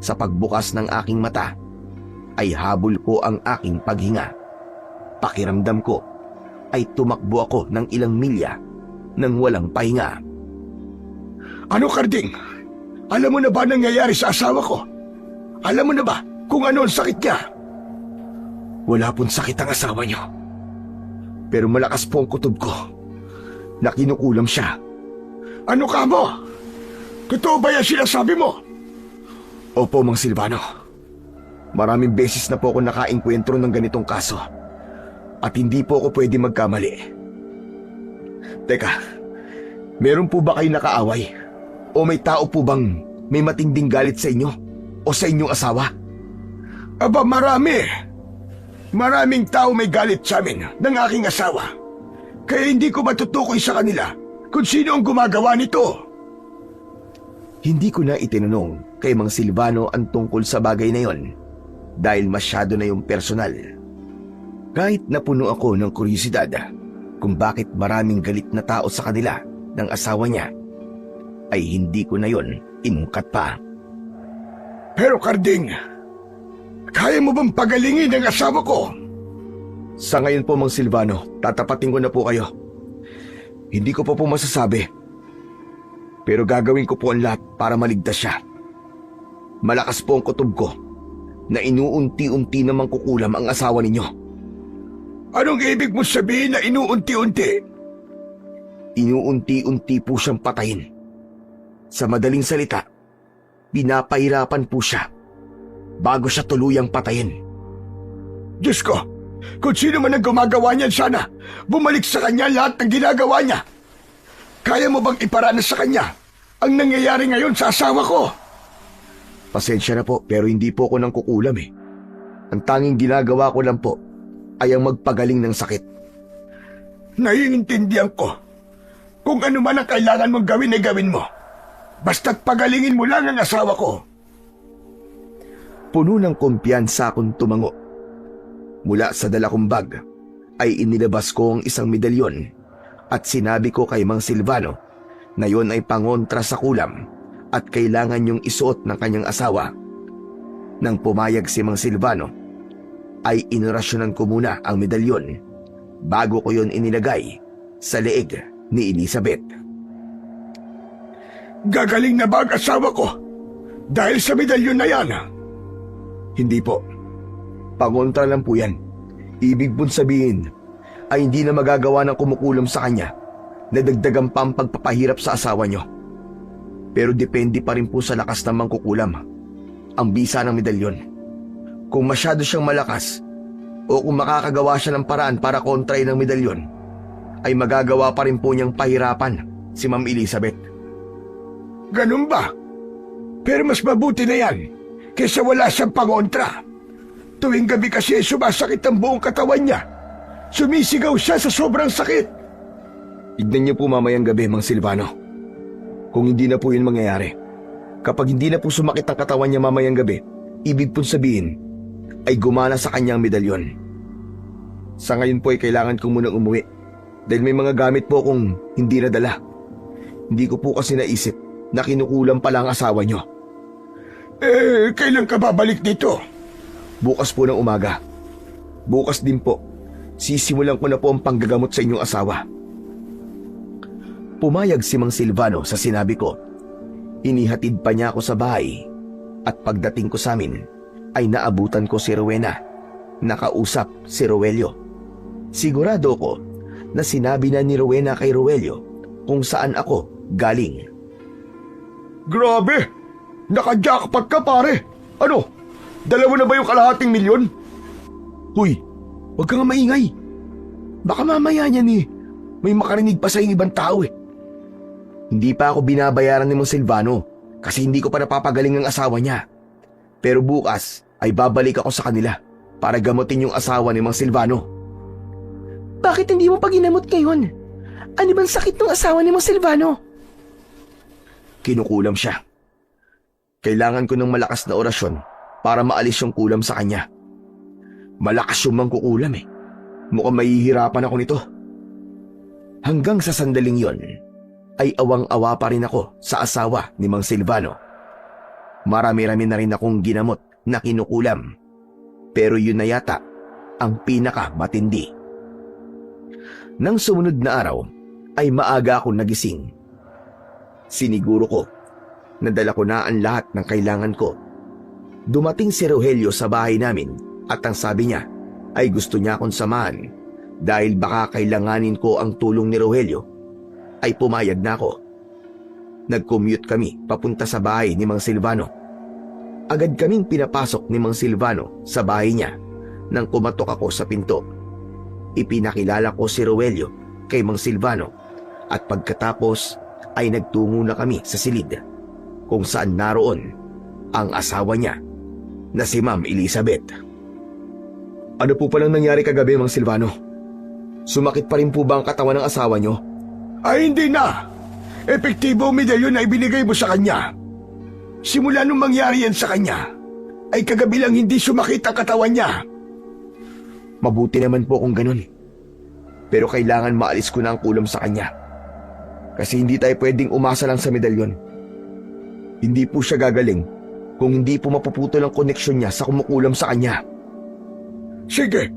[SPEAKER 1] Sa pagbukas ng aking mata ay habol ko ang aking paghinga. Pakiramdam ko ay tumakbo ako ng ilang milya nang walang pahinga.
[SPEAKER 3] Ano, Karding? Alam mo na ba nangyayari sa asawa ko? Alam mo na ba kung ano ang sakit niya?
[SPEAKER 1] Wala pong sakit ang asawa niyo. Pero malakas po ang kutob ko na kinukulam siya.
[SPEAKER 3] Ano ka mo? Totoo ba yan sinasabi mo?
[SPEAKER 1] Opo, Mang Silvano. Maraming beses na po ako nakaengkwentro ng ganitong kaso at hindi po ako pwede magkamali. Teka, meron po ba kayo nakaaway? O may tao po bang may matinding galit sa inyo o sa inyong asawa?
[SPEAKER 3] Aba, marami. Maraming tao may galit sa amin ng aking asawa. Kaya hindi ko matutukoy sa kanila kung sino ang gumagawa nito.
[SPEAKER 1] Hindi ko na itinanong kay Mang Silvano ang tungkol sa bagay na yon dahil masyado na yung personal. Kahit napuno ako ng kuryosidad kung bakit maraming galit na tao sa kanila ng asawa niya, ay hindi ko na yon inungkat pa.
[SPEAKER 3] Pero Karding, kaya mo bang pagalingin ang asawa ko?
[SPEAKER 1] Sa ngayon po, Mang Silvano, tatapatin ko na po kayo. Hindi ko pa po masasabi. Pero gagawin ko po ang lahat para maligtas siya. Malakas po ang kutob ko na inuunti-unti namang kukulam ang asawa ninyo.
[SPEAKER 3] Anong ibig mo sabihin na inuunti-unti?
[SPEAKER 1] Inuunti-unti po siyang patayin. Sa madaling salita, pinapahirapan po siya bago siya tuluyang patayin.
[SPEAKER 3] Diyos ko, kung sino man ang gumagawa niyan, sana bumalik sa kanya lahat ng ginagawa niya. Kaya mo bang iparanas sa kanya ang nangyayari ngayon sa asawa ko?
[SPEAKER 1] Pasensya na po, pero hindi po ako nang kukulam eh. Ang tanging ginagawa ko lang po ay ang magpagaling ng sakit.
[SPEAKER 3] Naiintindihan ko. Kung ano man ang kailangan mong gawin ay gawin mo. Basta't pagalingin mo lang ang asawa ko.
[SPEAKER 1] Puno ng kumpiyansa akong tumango. Mula sa dala kong bag ay inilabas ko ang isang medalyon at sinabi ko kay Mang Silvano na yon ay pangontra sa kulam at kailangan yung isuot ng kanyang asawa. Nang pumayag si Mang Silvano, ay inorasyonan ko muna ang medalyon bago ko yon inilagay sa leeg ni Elizabeth.
[SPEAKER 3] Gagaling na ba ang asawa ko? Dahil sa medalyon na yan?
[SPEAKER 1] Hindi po. Pangontra lang po yan. Ibig pong sabihin ay hindi na magagawa ng kumukulam sa kanya na dagdagan pa ang pagpapahirap sa asawa nyo. Pero depende pa rin po sa lakas ng mangkukulam ang bisa ng medalyon. Kung masyado siyang malakas o kung makakagawa siya ng paraan para kontrain ng medalyon, ay magagawa pa rin po niyang pahirapan si Ma'am Elizabeth.
[SPEAKER 3] Ganun ba? Pero mas mabuti na yan kaysa wala siyang pangontra. Tuwing gabi kasi sumasakit ang buong katawan niya. Sumisigaw siya sa sobrang sakit.
[SPEAKER 1] Tignan niyo po mamayang gabi, Mang Silvano. Kung hindi na po yun mangyayari, kapag hindi na po sumakit ang katawan niya mamayang gabi, ibig pong sabihin ay gumana sa kanyang medalyon. Sa ngayon po ay kailangan kong munang umuwi dahil may mga gamit po akong hindi nadala. Hindi ko po kasi naisip na kinukulam pala ang asawa niyo.
[SPEAKER 3] Kailan ka babalik dito?
[SPEAKER 1] Bukas po ng umaga. Bukas din po, sisimulan ko na po ang panggagamot sa inyong asawa. Pumayag si Mang Silvano sa sinabi ko. Inihatid pa niya ako sa bahay at pagdating ko sa amin ay naabutan ko si Rowena. Nakausap si Roelio. Sigurado ko na sinabi na ni Rowena kay Roelio kung saan ako galing.
[SPEAKER 3] Grabe! Naka-jackpot ka pare! Ano? Dala mo na ba yung kalahating milyon?
[SPEAKER 1] Huy, huwag ka nga maingay. Baka mamaya niyan may makarinig pa sa ibang tao eh. Hindi pa ako binabayaran ni Mang Silvano kasi hindi ko pa napapagaling ang asawa niya. Pero bukas ay babalik ako sa kanila para gamutin yung asawa ni Mang Silvano.
[SPEAKER 2] Bakit hindi mo pa ginamot ngayon? Ano bang sakit ng asawa ni Mang Silvano?
[SPEAKER 1] Kinukulam siya. Kailangan ko ng malakas na orasyon para maalis yung kulam sa kanya. Malakas yung mangkukulam eh. Mukhang mahihirapan ako nito. Hanggang sa sandaling yon, ay awang-awa pa rin ako sa asawa ni Mang Silvano. Marami-rami na rin akong ginamot na kinukulam. Pero yun na yata ang pinaka-matindi. Nang sumunod na araw, ay maaga akong nagising. Siniguro ko, nadala ko na ang lahat ng kailangan ko. Dumating si Rogelio sa bahay namin at ang sabi niya ay gusto niya akong samahan dahil baka kailanganin ko ang tulong ni Rogelio. Ay pumayag na ako. Nag-commute kami papunta sa bahay ni Mang Silvano. Agad kaming pinapasok ni Mang Silvano sa bahay niya nang kumatok ako sa pinto. Ipinakilala ko si Rogelio kay Mang Silvano at pagkatapos ay nagtungo na kami sa silid kung saan naroon ang asawa niya na si Ma'am Elizabeth. Ano po palang nangyari kagabi, Mang Silvano? Sumakit pa rin po ba ang katawan ng asawa niyo?
[SPEAKER 3] Ay hindi na! Epektibo ang medalyon na ibinigay mo sa kanya. Simula nung mangyari yan sa kanya, ay kagabi lang hindi sumakit ang katawan niya.
[SPEAKER 1] Mabuti naman po kung ganun. Pero kailangan maalis ko na ang kulam sa kanya. Kasi hindi tayo pwedeng umasa lang sa medalyon. Hindi po siya gagaling kung hindi po mapuputol ang koneksyon niya sa kumukulam sa kanya.
[SPEAKER 3] Sige,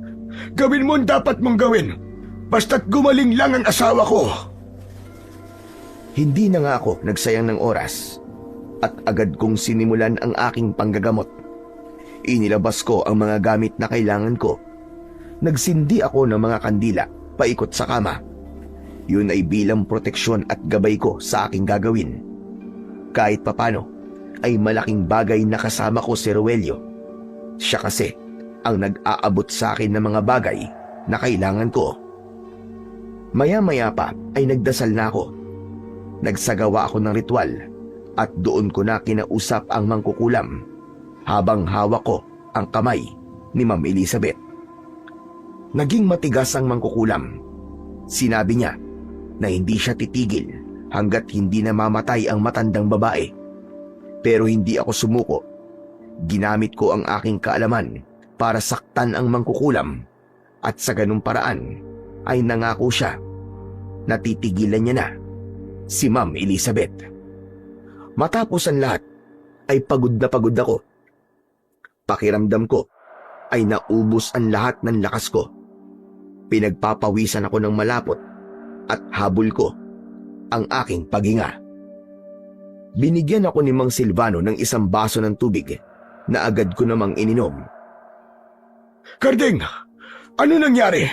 [SPEAKER 3] gawin mo ang dapat mong gawin. Basta't gumaling lang ang asawa ko.
[SPEAKER 1] Hindi na nga ako nagsayang ng oras at agad kong sinimulan ang aking panggagamot. Inilabas ko ang mga gamit na kailangan ko. Nagsindi ako ng mga kandila paikot sa kama. Yun ay bilang proteksyon at gabay ko sa aking gagawin. Kahit papano ay malaking bagay na kasama ko si Roelio. Siya kasi ang nag-aabot sa akin ng mga bagay na kailangan ko. Maya-maya pa ay nagdasal na ako. Nagsagawa ako ng ritual at doon ko na kinausap ang mangkukulam habang hawak ko ang kamay ni Ma'am Elizabeth. Naging matigas ang mangkukulam. Sinabi niya na hindi siya titigil hanggat hindi namamatay ang matandang babae. Pero hindi ako sumuko. Ginamit ko ang aking kaalaman para saktan ang mangkukulam at sa ganung paraan ay nangako siya na titigilan niya na si Ma'am Elizabeth. Matapos ang lahat ay pagod na pagod ako. Pakiramdam ko ay naubos ang lahat ng lakas ko. Pinagpapawisan ako ng malapot at habol ko ang aking paghinga. Binigyan ako ni Mang Silvano ng isang baso ng tubig na agad ko namang ininom.
[SPEAKER 3] Karding, ano nangyari?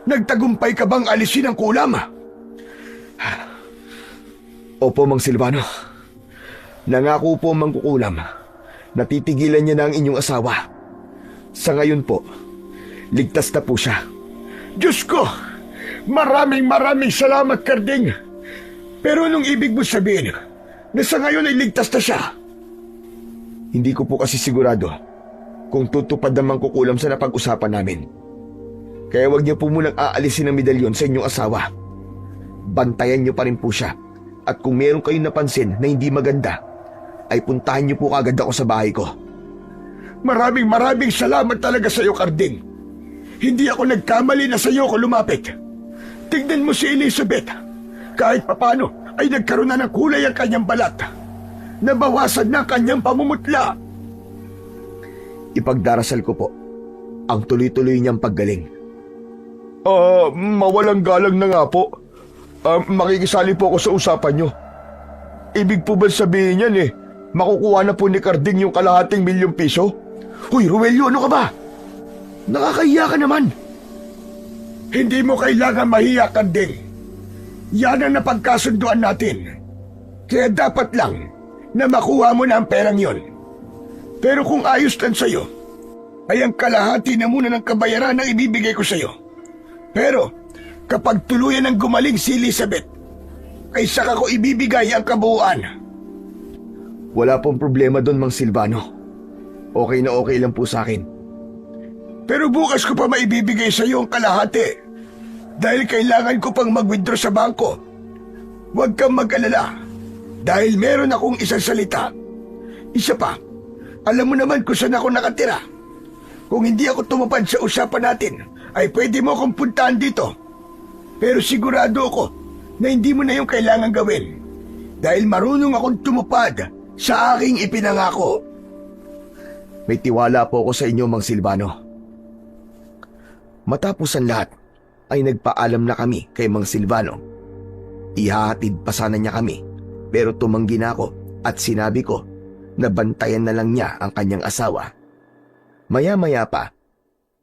[SPEAKER 3] Nagtagumpay ka bang alisin ang kulam?
[SPEAKER 1] Opo, Mang Silvano. Nangako po Mang Kukulam na titigilan niya na ang inyong asawa. Sa ngayon po, ligtas na po siya.
[SPEAKER 3] Diyos ko! Maraming salamat, Karding. Pero anong ibig mo sabihin na sa ngayon ay ligtas na siya?
[SPEAKER 1] Hindi ko po kasi sigurado kung tutupad ang Mang Kukulam sa napag-usapan namin. Kaya wag niyo po munang aalisin ang medalyon sa inyong asawa. Bantayan niyo pa rin po siya. At kung meron kayong napansin na hindi maganda, ay puntahan niyo po kagad ako sa bahay ko.
[SPEAKER 3] Maraming salamat talaga sa iyo, Karding. Hindi ako nagkamali na sa iyo ko lumapit. Tignan mo si Elizabeth. Kahit papano ay nagkaroon na ng kulay ang kanyang balat. Nabawasan na ang kanyang pamumutla.
[SPEAKER 1] Ipagdarasal ko po ang tuloy-tuloy niyang paggaling.
[SPEAKER 3] Mawalang galang na nga po. Makikisali po ako sa usapan niyo. Ibig po ba sabihin yan makukuha na po ni Karding yung kalahating $1,000,000? Hoy, Ruelio, ano ka ba? Nakakahiya ka naman. Hindi mo kailangan mahiya, Karding. Yan ang napagkasunduan natin. Kaya dapat lang na makuha mo na ang perang yon. Pero kung ayos lang sa'yo, ay ang kalahati na muna ng kabayaran na ibibigay ko sa'yo. Pero kapag tuluyan ang gumaling si Elizabeth, ay saka ko ibibigay ang kabuuan.
[SPEAKER 1] Wala pong problema doon, Mang Silvano. Okay na okay lang po sa akin.
[SPEAKER 3] Pero bukas ko pa maibibigay sa iyo ang kalahati. Dahil kailangan ko pang mag-withdraw sa bangko. Huwag kang mag-alala. Dahil meron akong isang salita. Isa pa, alam mo naman kung saan ako nakatira. Kung hindi ako tumupad sa usapan natin, ay pwede mo akong puntahan dito. Pero sigurado ako na hindi mo na yung kailangan gawin. Dahil marunong akong tumupad sa aking ipinangako.
[SPEAKER 1] May tiwala po ako sa inyo, Mang Silvano. Matapos ang lahat, ay nagpaalam na kami kay Mang Silvano. Ihahatid pa sana niya kami, pero tumanggi na ako at sinabi ko na bantayan na lang niya ang kanyang asawa. Maya-maya pa,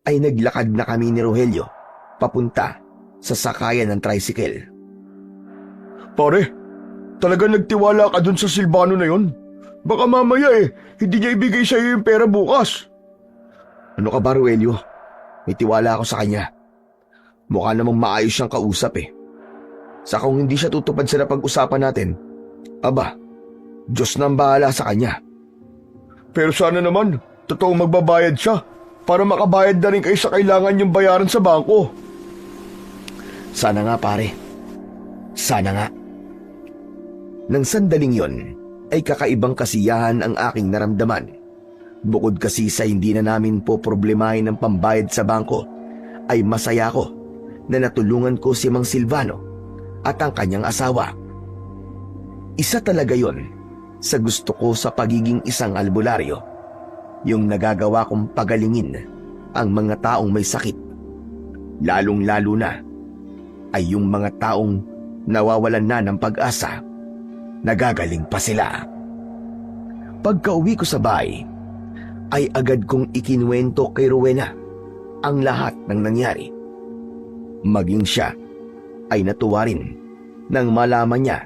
[SPEAKER 1] ay naglakad na kami ni Rogelio papunta sa sakayan ng tricycle.
[SPEAKER 3] Pare, talaga nagtiwala ka dun sa Silvano na yon? Baka mamaya hindi niya ibigay sa iyo yung pera bukas.
[SPEAKER 1] Ano ka ba, Rogelio? May tiwala ako sa kanya. Mukha namang maayos siyang kausap Sa kung hindi siya tutupad sa napag-usapan natin, aba, Diyos nang bahala sa kanya.
[SPEAKER 3] Pero sana naman, totoong magbabayad siya para makabayad na rin kayo sa kailangan niyong bayaran sa bangko.
[SPEAKER 1] Sana nga, pare. Sana nga. Nang sandaling yon, ay kakaibang kasiyahan ang aking naramdaman. Bukod kasi sa hindi na namin po problemahin ang pambayad sa bangko, ay masaya ko na natulungan ko si Mang Silvano at ang kanyang asawa. Isa talaga yon sa gusto ko sa pagiging isang albularyo, yung nagagawa kong pagalingin ang mga taong may sakit. Lalong-lalo na ay yung mga taong nawawalan na ng pag-asa. Nagagaling pa sila. Pagka-uwi ko sa bahay, ay agad kong ikinuwento kay Rowena ang lahat ng nangyari. Maging siya ay natuwa rin nang malaman niya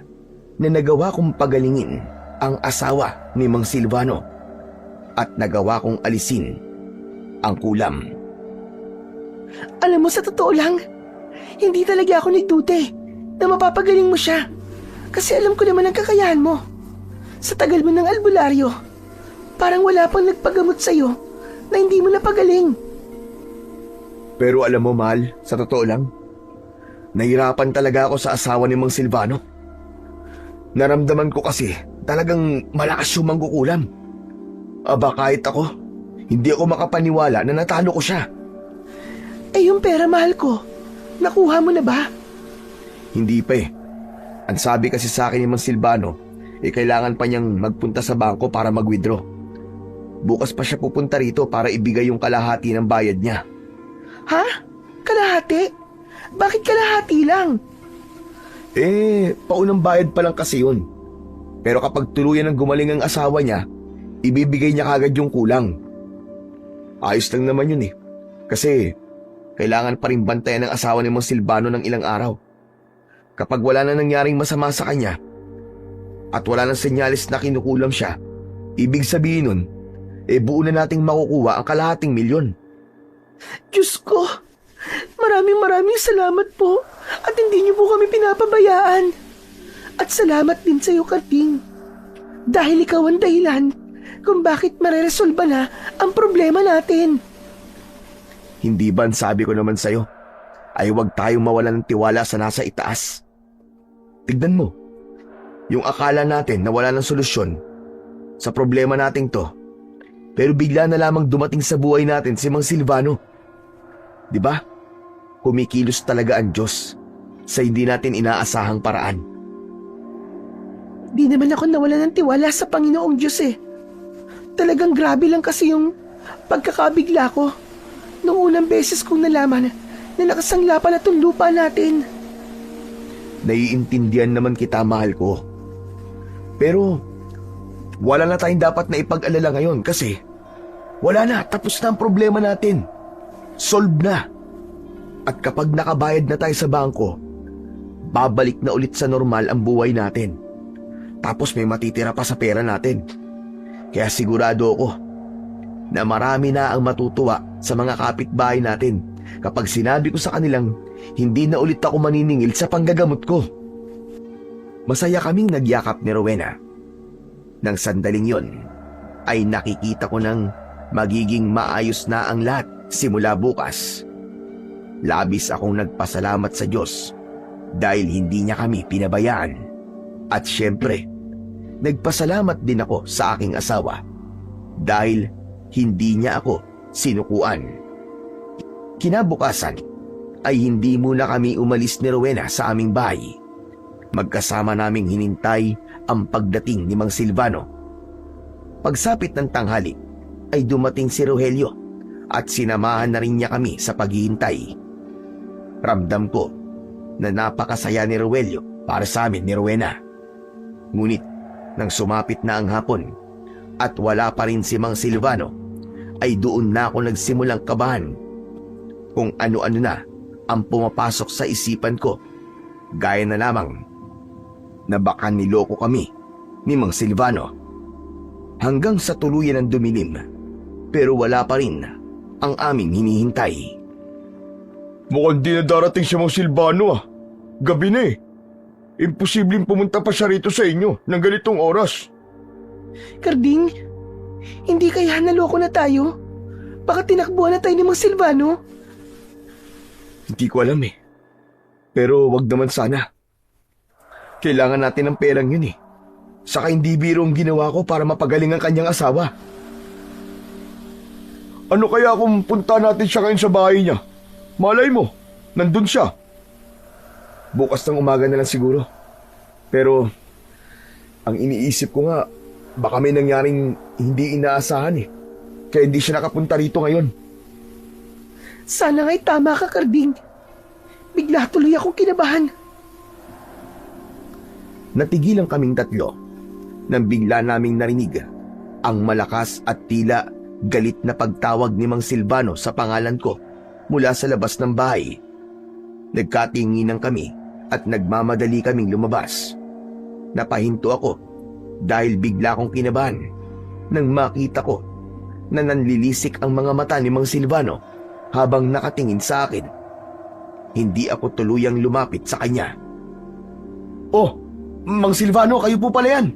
[SPEAKER 1] na nagawa kong pagalingin ang asawa ni Mang Silvano at nagawa kong alisin ang kulam.
[SPEAKER 2] Alam mo, sa totoo lang, hindi talaga ako nagduda na mapapagaling mo siya. Kasi alam ko naman ang kakayahan mo. Sa tagal mo ng albularyo, parang wala pang nagpagamot sa'yo na hindi mo napagaling.
[SPEAKER 1] Pero alam mo, mahal, sa totoo lang, nahirapan talaga ako sa asawa ni Mang Silvano. Naramdaman ko kasi talagang malakas yung mangkukulam. Aba, kahit ako, hindi ako makapaniwala na natalo ko siya.
[SPEAKER 2] Yung pera, mahal ko, nakuha mo na ba?
[SPEAKER 1] Hindi pa Ang sabi kasi sa akin ni Mang Silvano, kailangan pa niyang magpunta sa bangko para mag-withdraw. Bukas pa siya pupunta rito para ibigay yung kalahati ng bayad niya.
[SPEAKER 2] Ha? Kalahati? Bakit kalahati lang?
[SPEAKER 1] Paunang bayad pa lang kasi yun. Pero kapag tuluyan ng gumaling ang asawa niya, ibibigay niya kagad yung kulang. Ayos lang naman yun Kasi kailangan pa rin bantayan ng asawa ni Mang Silvano ng ilang araw. Kapag wala na nangyaring masama sa kanya at wala nang senyalis na kinukulam siya, ibig sabihin nun, buo na nating makukuha ang kalahating milyon.
[SPEAKER 2] Diyos ko, maraming salamat po at hindi niyo po kami pinapabayaan. At salamat din sa iyo, Karding. Dahil ikaw ang dahilan kung bakit mareresolba na ang problema natin.
[SPEAKER 1] Hindi ba sabi ko naman sa'yo, ay huwag tayong mawalan ng tiwala sa nasa itaas. Tignan mo, yung akala natin na wala ng solusyon sa problema nating to, pero bigla na lamang dumating sa buhay natin si Mang Silvano. Diba? Kumikilos talaga ang Diyos sa hindi natin inaasahang paraan.
[SPEAKER 2] Di naman ako nawala ng tiwala sa Panginoong Diyos Talagang grabe lang kasi yung pagkakabigla ko nung unang beses kong nalaman na nakasangla pala itong lupa natin.
[SPEAKER 1] Naiintindihan naman kita, mahal ko. Pero wala na tayong dapat na ipag-alala ngayon kasi wala na, tapos na ang problema natin. Solve na. At kapag nakabayad na tayo sa bangko, babalik na ulit sa normal ang buhay natin. Tapos may matitira pa sa pera natin. Kaya sigurado ako na marami na ang matutuwa sa mga kapitbahay natin kapag sinabi ko sa kanilang hindi na ulit ako maniningil sa panggagamot ko. Masaya kaming nagyakap ni Rowena. Nang sandaling yon, ay nakikita ko ng magiging maayos na ang lahat simula bukas. Labis akong nagpasalamat sa Diyos dahil hindi niya kami pinabayaan. At syempre, nagpasalamat din ako sa aking asawa dahil hindi niya ako sinukuan. Kinabukasan ay hindi muna kami umalis ni Rowena sa aming bahay. Magkasama naming hinintay ang pagdating ni Mang Silvano. Pagsapit ng tanghali ay dumating si Rogelio at sinamahan na rin niya kami sa paghihintay. Ramdam ko na napakasaya ni Rogelio para sa amin ni Rowena. Ngunit nang sumapit na ang hapon at wala pa rin si Mang Silvano, ay doon na ako nagsimulang kabahan. Kung ano-ano na ang pumapasok sa isipan ko, gaya na lamang na baka niloko kami ni Mang Silvano. Hanggang sa tuluyan ng dumilim, pero wala pa rin ang aming hinihintay.
[SPEAKER 3] Mukhang di na darating si Mang Silvano Gabi na Imposibleng pumunta pa siya rito sa inyo ng ganitong oras.
[SPEAKER 2] Karding, hindi kaya naloko na tayo? Baka tinakbuhan na tayo ni Mang Silvano?
[SPEAKER 1] Hindi ko alam Pero wag naman sana. Kailangan natin ng perang yun Saka hindi biro ang ginawa ko para mapagaling ang kanyang asawa.
[SPEAKER 3] Ano kaya kung punta natin siya ngayon sa bahay niya? Malay mo, nandun siya.
[SPEAKER 1] Bukas ng umaga na lang siguro. Pero ang iniisip ko nga, baka may nangyaring hindi inaasahan Kaya hindi siya nakapunta rito ngayon.
[SPEAKER 2] Sana nga'y tama ka, Karding. Bigla tuloy akong kinabahan.
[SPEAKER 1] Natigilan kaming tatlo nang bigla naming narinig ang malakas at tila galit na pagtawag ni Mang Silvano sa pangalan ko mula sa labas ng bahay. Nagkatinginan kami at nagmamadali kaming lumabas. Napahinto ako dahil bigla akong kinabahan nang makita ko na nanlilisik ang mga mata ni Mang Silvano habang nakatingin sa akin. Hindi ako tuluyang lumapit sa kanya. "Oh, Mang Silvano, kayo po pala yan.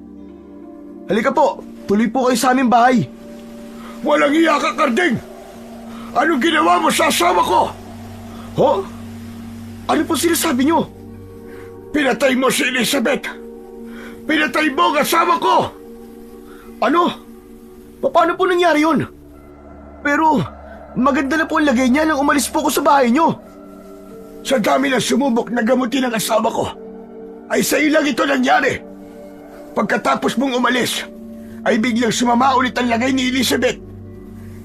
[SPEAKER 1] Halika po, tuloy po kayo sa aming bahay."
[SPEAKER 3] Walang iya ka, Karding! Anong ginawa mo sa asawa ko?
[SPEAKER 1] Ano po sinasabi niyo?
[SPEAKER 3] Pinatay mo si Elizabeth! Pinatay mo ang asawa ko!
[SPEAKER 1] Ano? Paano po nangyari yun? Pero maganda na po ang lagay niya nang umalis po ko sa bahay niyo.
[SPEAKER 3] Sa dami ng sumubok na gamutin ang asawa ko, ay sa ilang ito nangyari. Pagkatapos mong umalis, ay biglang sumama ulit ang lagay ni Elizabeth.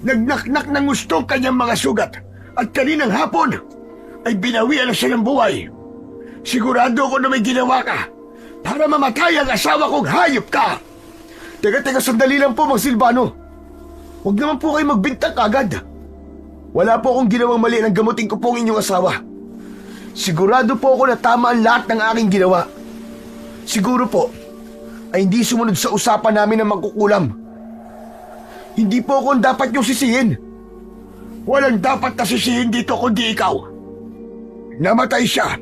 [SPEAKER 3] Nagnaknak ng gusto kanyang mga sugat at kaninang hapon ay binawian na siya ng buhay. Sigurado ko na may ginawa ka para mamatay ang asawa kong hayop ka. Teka, sandali lang po, Mang Silvano. Huwag naman po kayo magbintang kagad. Wala po akong ginawang mali nang gamutin ko po ang inyong asawa. Sigurado po ako na tama ang lahat ng aking ginawa. Siguro po, ay hindi sumunod sa usapan namin na magkukulam. Hindi po ako ang dapat niyong sisihin. Walang dapat na sisihin dito kundi ikaw. Namatay siya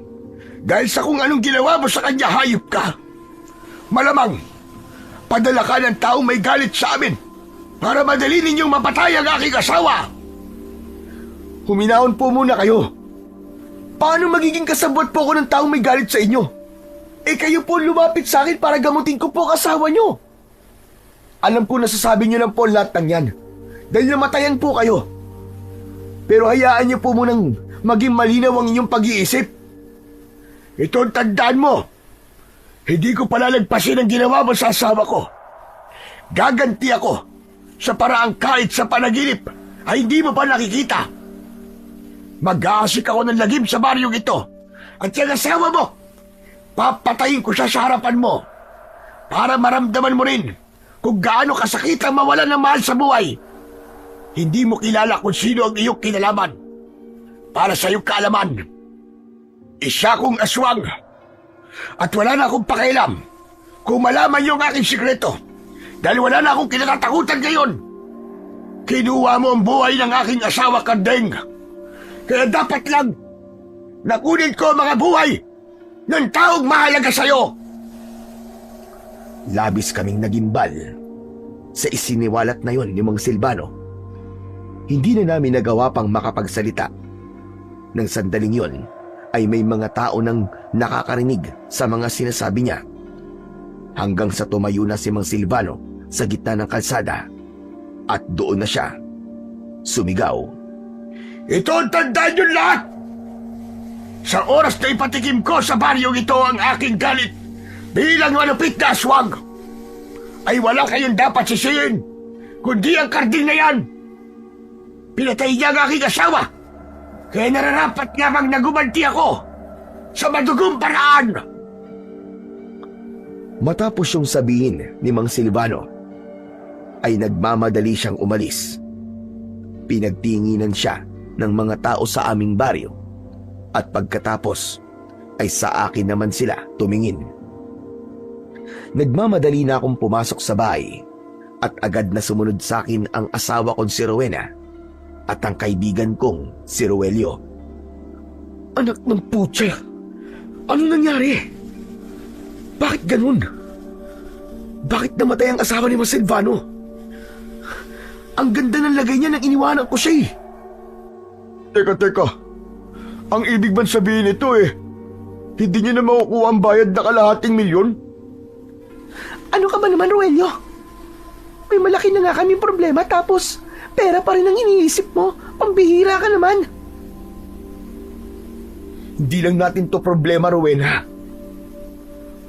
[SPEAKER 3] dahil sa kung anong ginawa mo sa kanya, hayop ka. Malamang, padala ka ng taong may galit sa amin para madali ninyong mapatay ang aking asawa. Huminahon po muna kayo. Paano magiging kasabot po ako ng taong may galit sa inyo? Kayo po lumapit sa akin para gamutin ko po ang asawa nyo. Alam ko nasasabi nyo lang po lahat ng yan dahil namatayan po kayo. Pero hayaan nyo po munang maging malinaw ang inyong pag-iisip. Ito ang tandaan mo. Hindi ko palalagpasin ang ginawa mo sa asawa ko. Gaganti ako sa paraang kahit sa panaginip ay hindi mo pa nakikita. Mag-aasik ako ng lagim sa baryong ito at yung asawa mo, papatayin ko siya sa harapan mo para maramdaman mo rin kung gaano kasakit ang mawalan ng mahal sa buhay. Hindi mo kilala kung sino ang iyong kinalaman. Para sa iyong kaalaman, isa kong aswang at wala na akong pakialam kung malaman niyo ang aking sikreto dahil wala na akong kinatatakutan ngayon. Kinuha mo ang buhay ng aking asawa, Kardeng. Kaya dapat lang nakunin ko ang mga buhay ng taong mahalaga sa'yo.
[SPEAKER 1] Labis kaming nagimbal sa isiniwalat na yon ni Mang Silvano. Hindi na namin nagawa pang makapagsalita. Nang sandaling yon ay may mga tao nang nakakarinig sa mga sinasabi niya. Hanggang sa tumayo na si Mang Silvano sa gitna ng kalsada at doon na siya sumigaw.
[SPEAKER 3] Ito ang tandaan yun lahat! Sa oras na ipatikim ko sa baryong ito ang aking galit bilang malupit na aswang, ay wala kayong dapat sisihin, kundi ang Karding na yan. Pinatay niya ang aking asawa, kaya nararapat lamang na gumanti ako sa madugong paraan.
[SPEAKER 1] Matapos yung sabihin ni Mang Silvano, ay nagmamadali siyang umalis. Pinagtinginan siya ng mga tao sa aming baryo at pagkatapos ay sa akin naman sila tumingin. Nagmamadali na akong pumasok sa bahay at agad na sumunod sa akin ang asawa kong si Rowena at ang kaibigan kong si Roelio.
[SPEAKER 2] Anak ng putya, ano nangyari? Bakit ganun? Bakit namatay ang asawa ni Mang Silvano? Ang ganda ng lagay niya nang iniwanan ko siya eh.
[SPEAKER 3] Teka. Ang ibig bang sabihin nito hindi niyo na makukuha ang bayad na kalahating milyon?
[SPEAKER 2] Ano ka ba naman, Roelio? May malaki na nga kaming problema tapos pera pa rin ang iniisip mo. Pambihira ka naman.
[SPEAKER 1] Hindi lang natin to problema, Rowena.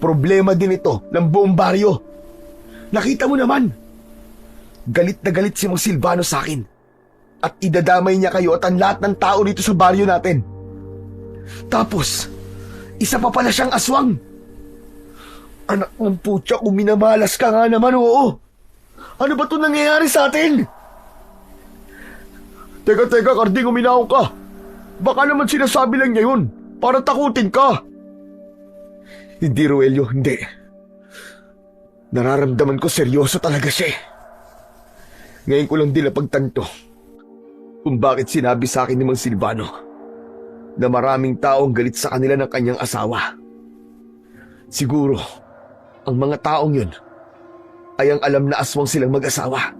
[SPEAKER 1] Problema din ito ng buong baryo. Nakita mo naman. Galit na galit si Mang Silvano sa akin. At idadamay niya kayo at ang lahat ng tao dito sa baryo natin. Tapos, isa pa pala siyang aswang. Anak ng putya, kung minamalas ka nga naman, oo. Ano ba ito nangyayari sa atin?
[SPEAKER 3] Teka, Karding, uminaw ka. Baka naman sinasabi lang niya yun para takutin ka.
[SPEAKER 1] Hindi, Roelio, hindi. Nararamdaman ko seryoso talaga siya. Ngayon ko lang din napagtanto kung bakit sinabi sa akin ni Mang Silvano na maraming taong galit sa kanila ng kanyang asawa. Siguro, ang mga taong yun ay ang alam na aswang silang mag-asawa.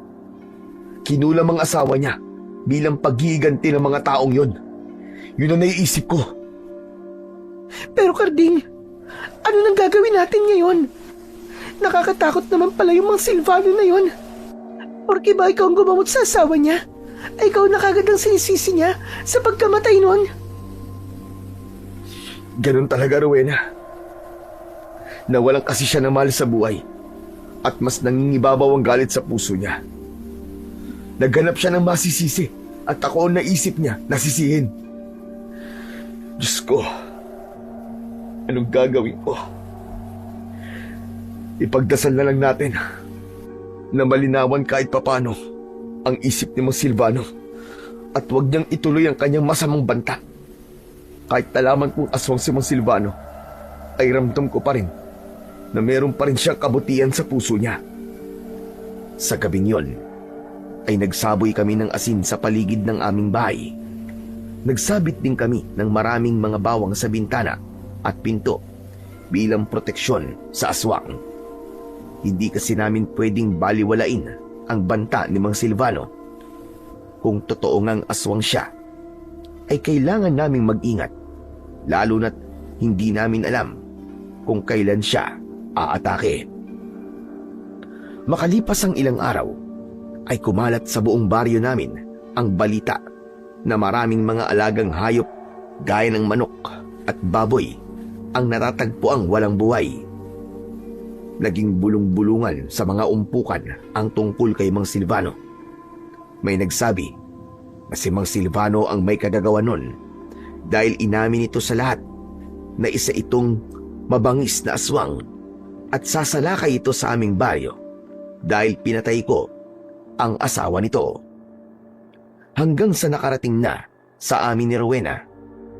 [SPEAKER 1] Kinulam ang asawa niya bilang paghihiganti ng mga taong yun. Yun ang naiisip ko.
[SPEAKER 2] Pero Karding, ano nang gagawin natin ngayon? Nakakatakot naman pala yung Mang Silvano na yun. Porke ba ikaw ang gumamot sa asawa niya? Ay ikaw na kagad ang sinisisi niya sa pagkamatay nun?
[SPEAKER 1] Ganun talaga, Rowena. Nawalan kasi siya ng mahal sa buhay at mas nangingibabaw ang galit sa puso niya. Naghanap siya ng masisisi at ako ang naisip niya nasisihin. Diyos ko,
[SPEAKER 3] Anong gagawin ko? Ipagdasal na lang natin na malinawan kahit papano ang isip ni Mang Silvano at huwag niyang ituloy ang kanyang masamang banta. Kahit nalaman kong aswang si Mang Silvano, ay ramdam ko pa rin na meron pa rin siyang kabutihan sa puso niya.
[SPEAKER 1] Sa gabing yon, ay nagsaboy kami ng asin sa paligid ng aming bahay. Nagsabit din kami ng maraming mga bawang sa bintana at pinto bilang proteksyon sa aswang. Hindi kasi namin pwedeng baliwalain ang banta ni Mang Silvano. Kung totoo ngang aswang siya, ay kailangan naming mag-ingat, lalo na't hindi namin alam kung kailan siya aatake. Makalipas ang ilang araw, ay kumalat sa buong baryo namin ang balita na maraming mga alagang hayop gaya ng manok at baboy ang natatagpuang walang buhay. Naging bulong-bulungan sa mga umpukan ang tungkol kay Mang Silvano. May nagsabi na si Mang Silvano ang may kagagawa nun dahil inamin ito sa lahat na isa itong mabangis na aswang at sasalakay ito sa aming baryo dahil pinatay ko ang asawa nito. Hanggang sa nakarating na sa amin ni Rowena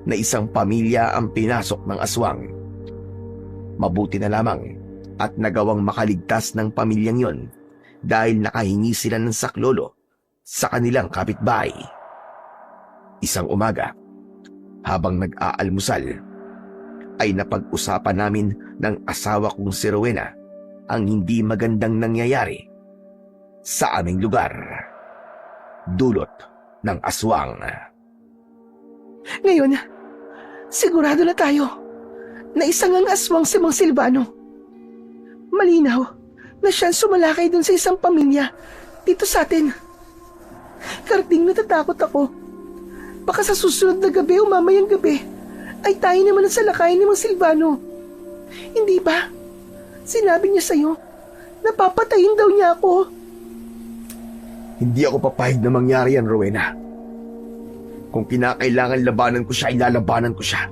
[SPEAKER 1] na isang pamilya ang pinasok ng aswang. Mabuti na lamang at nagawang makaligtas ng pamilyang yon dahil nakahingi sila ng saklolo sa kanilang kapitbahay. Isang umaga, habang nag-aalmusal, ay napag-usapan namin ng asawa kong si Rowena ang hindi magandang nangyayari sa aming lugar. Dulot ng aswang.
[SPEAKER 2] Ngayon, sigurado na tayo na isang ang aswang si Mang Silvano. Malinaw na siyang sumalakay dun sa isang pamilya dito sa atin. Karating natatakot ako. Baka sa susunod na gabi o mamayang gabi ay tayo naman ang salakayin ni Mang Silvano. Hindi ba? Sinabi niya sa'yo na papatayin daw niya ako.
[SPEAKER 3] Hindi ako papayag na mangyari yan, Rowena. Kung kinakailangan labanan ko siya, ilalabanan ko siya.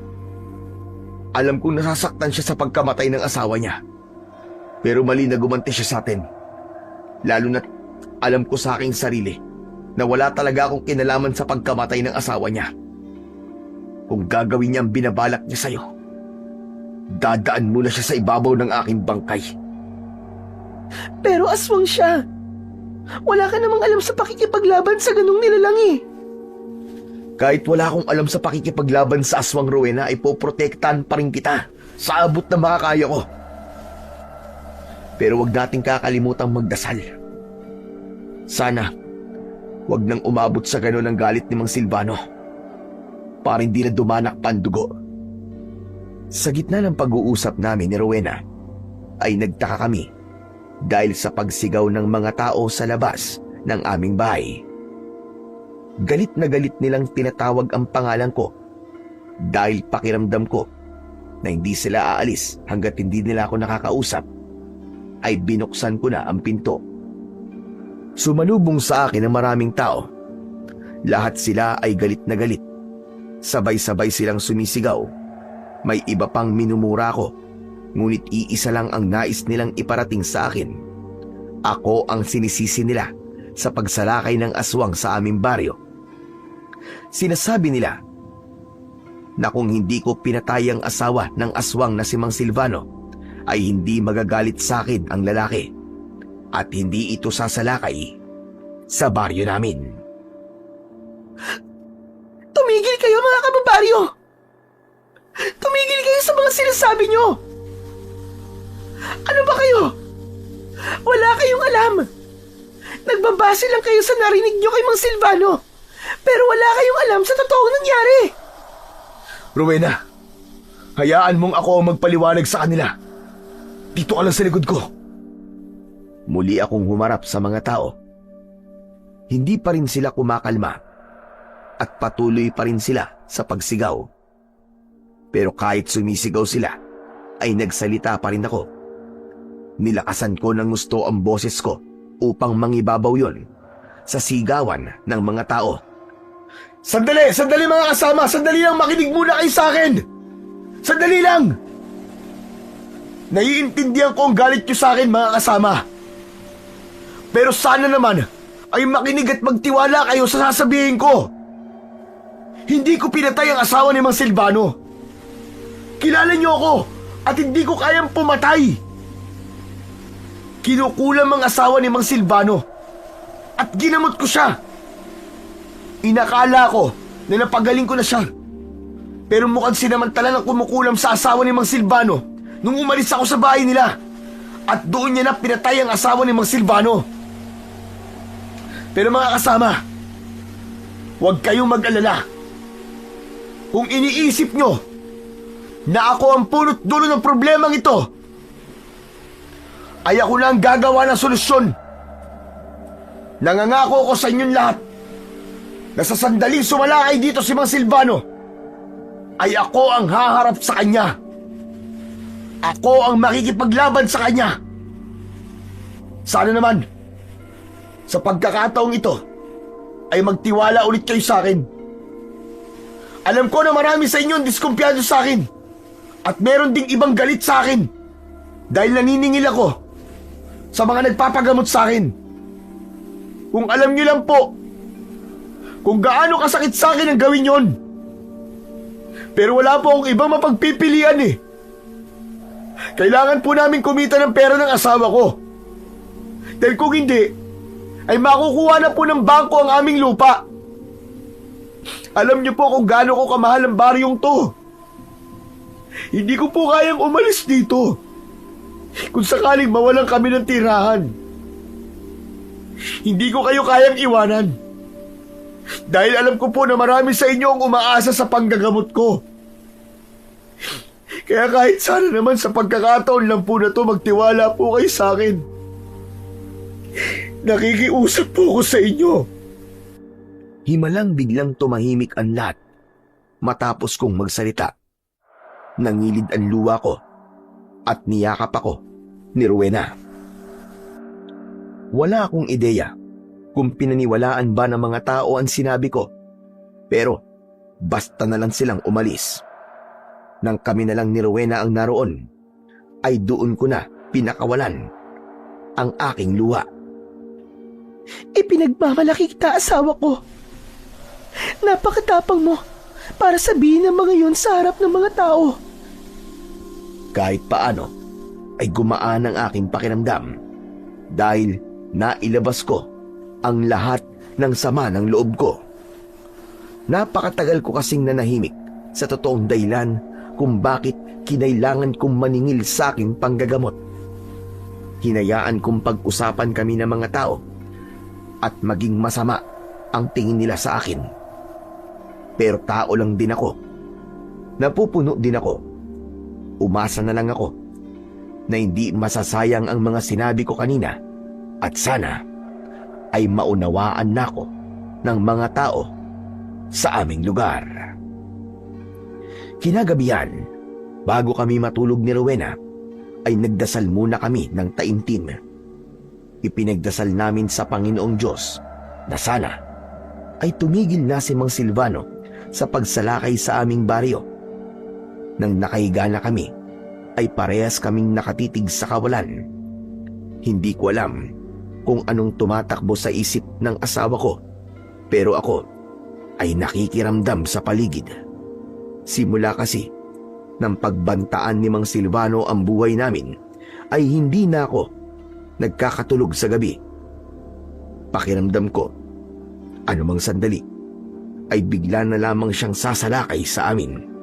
[SPEAKER 3] Alam kong nasasaktan siya sa pagkamatay ng asawa niya. Pero mali na gumanti siya sa atin. Lalo na't alam ko sa aking sarili na wala talaga akong kinalaman sa pagkamatay ng asawa niya. Kung gagawin niya ang binabalak niya sa'yo, dadaan muna siya sa ibabaw ng aking bangkay.
[SPEAKER 2] Pero aswang siya. Wala ka namang alam sa pakikipaglaban sa ganung nilalang eh.
[SPEAKER 3] Kahit wala akong alam sa pakikipaglaban sa aswang, Rowena, ay poprotektahan pa rin kita sa abot na makakaya ko. Pero wag nating kakalimutang magdasal. Sana, wag nang umabot sa ganon ang galit ni Mang Silvano para hindi na dumanak pa ang dugo.
[SPEAKER 1] Sa gitna ng pag-uusap namin ni Rowena, ay nagtaka kami dahil sa pagsigaw ng mga tao sa labas ng aming bahay. Galit na galit nilang tinatawag ang pangalan ko dahil pakiramdam ko na hindi sila aalis hanggat hindi nila ako nakakausap, ay binuksan ko na ang pinto. Sumalubong sa akin ang maraming tao. Lahat sila ay galit na galit. Sabay-sabay silang sumisigaw. May iba pang minumura ko, ngunit iisa lang ang nais nilang iparating sa akin. Ako ang sinisisi nila sa pagsalakay ng aswang sa aming baryo. Sinasabi nila na kung hindi ko pinatay ang asawa ng aswang na si Mang Silvano, ay hindi magagalit sa akin ang lalaki at hindi ito sasalakay sa baryo namin.
[SPEAKER 2] Tumigil kayo mga kababaryo! Tumigil kayo sa mga sinasabi nyo! Ano ba kayo? Wala kayong alam! Nagbabase lang kayo sa narinig nyo kay Mang Silvano, pero wala kayong alam sa totoong nangyari!
[SPEAKER 3] Rowena, hayaan mong ako ang magpaliwanag sa kanila. Dito ka lang sa likod ko.
[SPEAKER 1] Muli akong humarap sa mga tao. Hindi pa rin sila kumakalma at patuloy pa rin sila sa pagsigaw. Pero kahit sumisigaw sila, ay nagsalita pa rin ako. Nilakasan ko ng gusto ang boses ko upang mangibabaw yon sa sigawan ng mga tao.
[SPEAKER 3] Sandali! Sandali mga kasama! Sandali lang! Makinig muna kayo sa akin! Sandali lang! Naiintindihan ko ang galit niyo sa akin, mga kasama. Pero sana naman ay makinig at magtiwala kayo sa sasabihin ko. Hindi ko pinatay ang asawa ni Mang Silvano. Kilala niyo ako at hindi ko kayang pumatay. Kinukulam ang asawa ni Mang Silvano at ginamot ko siya. Inakala ko na napagaling ko na siya. Pero mukhang sinamantala ng kumukulam sa asawa ni Mang Silvano nung umalis ako sa bahay nila. At doon niya na pinatay ang asawa ni Mang Silvano. Pero mga kasama, huwag kayong mag-alala. Kung iniisip nyo na ako ang punot dulo ng problemang ito, ay ako na ang gagawa ng solusyon. Nangangako ako sa inyong lahat na sa sandaling sumalakay dito si Mang Silvano, ay ako ang haharap sa kanya. Ako ang makikipaglaban sa kanya. Sana naman, sa pagkakataong ito, ay magtiwala ulit kayo sa akin. Alam ko na marami sa inyo ang diskumpiyado sa akin. At meron ding ibang galit sa akin. Dahil naniningil ako sa mga nagpapagamot sa akin. Kung alam niyo lang po, kung gaano kasakit sa akin ang gawin yon. Pero wala po akong ibang mapagpipilian eh. Kailangan po namin kumita ng pera ng asawa ko. Dahil kung hindi, ay makukuha na po ng bangko ang aming lupa. Alam niyo po kung gaano ko kamahal ang baryong to. Hindi ko po kayang umalis dito kung sakaling mawalan kami ng tirahan. Hindi ko kayo kayang iwanan. Dahil alam ko po na marami sa inyo ang umaasa sa panggagamot ko. Kaya kahit sana naman sa pagkakataon lang po na to, magtiwala po kayo sa akin. Nakikiusap po ako sa inyo.
[SPEAKER 1] Himalang biglang tumahimik ang lahat matapos kong magsalita. Nangilid ang luha ko at niyakap ako ni Rowena. Wala akong ideya kung pinaniwalaan ba ng mga tao ang sinabi ko. Pero basta na lang silang umalis. Nang kami na lang ni Rowena ang naroon, ay doon ko na pinakawalan ang aking luha.
[SPEAKER 2] Ipinagmamalaki kita, asawa ko. Napakatapang mo para sabihin ang mga yun sa harap ng mga tao.
[SPEAKER 1] Kahit paano ay gumaan ang aking pakiramdam dahil nailabas ko ang lahat ng sama ng loob ko. Napakatagal ko kasing nanahimik sa totoong dahilan kung bakit kinailangan kong maningil sa aking panggagamot. Hinayaan kong pag-usapan kami ng mga tao at maging masama ang tingin nila sa akin. Pero tao lang din ako. Napupuno din ako. Umasa na lang ako na hindi masasayang ang mga sinabi ko kanina at sana ay maunawaan na ako ng mga tao sa aming lugar. Kinagabihan, bago kami matulog ni Rowena, ay nagdasal muna kami ng taimtim. Ipinagdasal namin sa Panginoong Diyos na sana ay tumigil na si Mang Silvano sa pagsalakay sa aming baryo. Nang nakahiga na kami, ay parehas kaming nakatitig sa kawalan. Hindi ko alam kung anong tumatakbo sa isip ng asawa ko, pero ako ay nakikiramdam sa paligid. Simula kasi ng pagbantaan ni Mang Silvano ang buhay namin, ay hindi na ako nagkakatulog sa gabi. Pakiramdam ko, anumang sandali, ay bigla na lamang siyang sasalakay sa amin.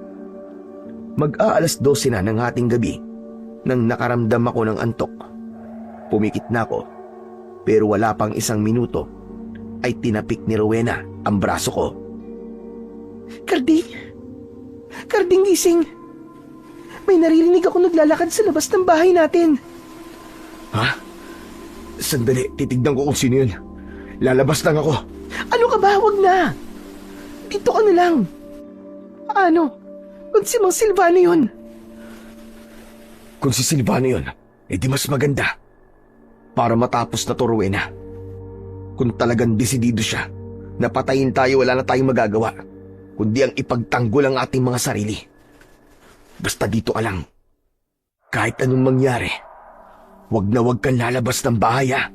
[SPEAKER 1] Mag-aalas 12 na ng ating gabi nang nakaramdam ako ng antok. Pumikit na ako, pero wala pang isang minuto ay tinapik ni Rowena ang braso ko.
[SPEAKER 2] Karding! Karding, gising! May naririnig ako naglalakad sa labas ng bahay natin.
[SPEAKER 3] Ha? Sandali, titignan ko kung sino yun. Lalabas lang ako.
[SPEAKER 2] Ano ka ba? Huwag na! Dito ka na lang. Ano? Kung si Mang Silvano yun?
[SPEAKER 3] Kung si Silvano yun, di mas maganda. Para matapos na to, Rowena. Kung talagang desidido siya, napatayin tayo, wala na tayong magagawa, kundi ang ipagtanggol ang ating mga sarili. Basta dito ka lang.
[SPEAKER 1] Kahit anong mangyari, wag na wag kang lalabas ng bahay ha.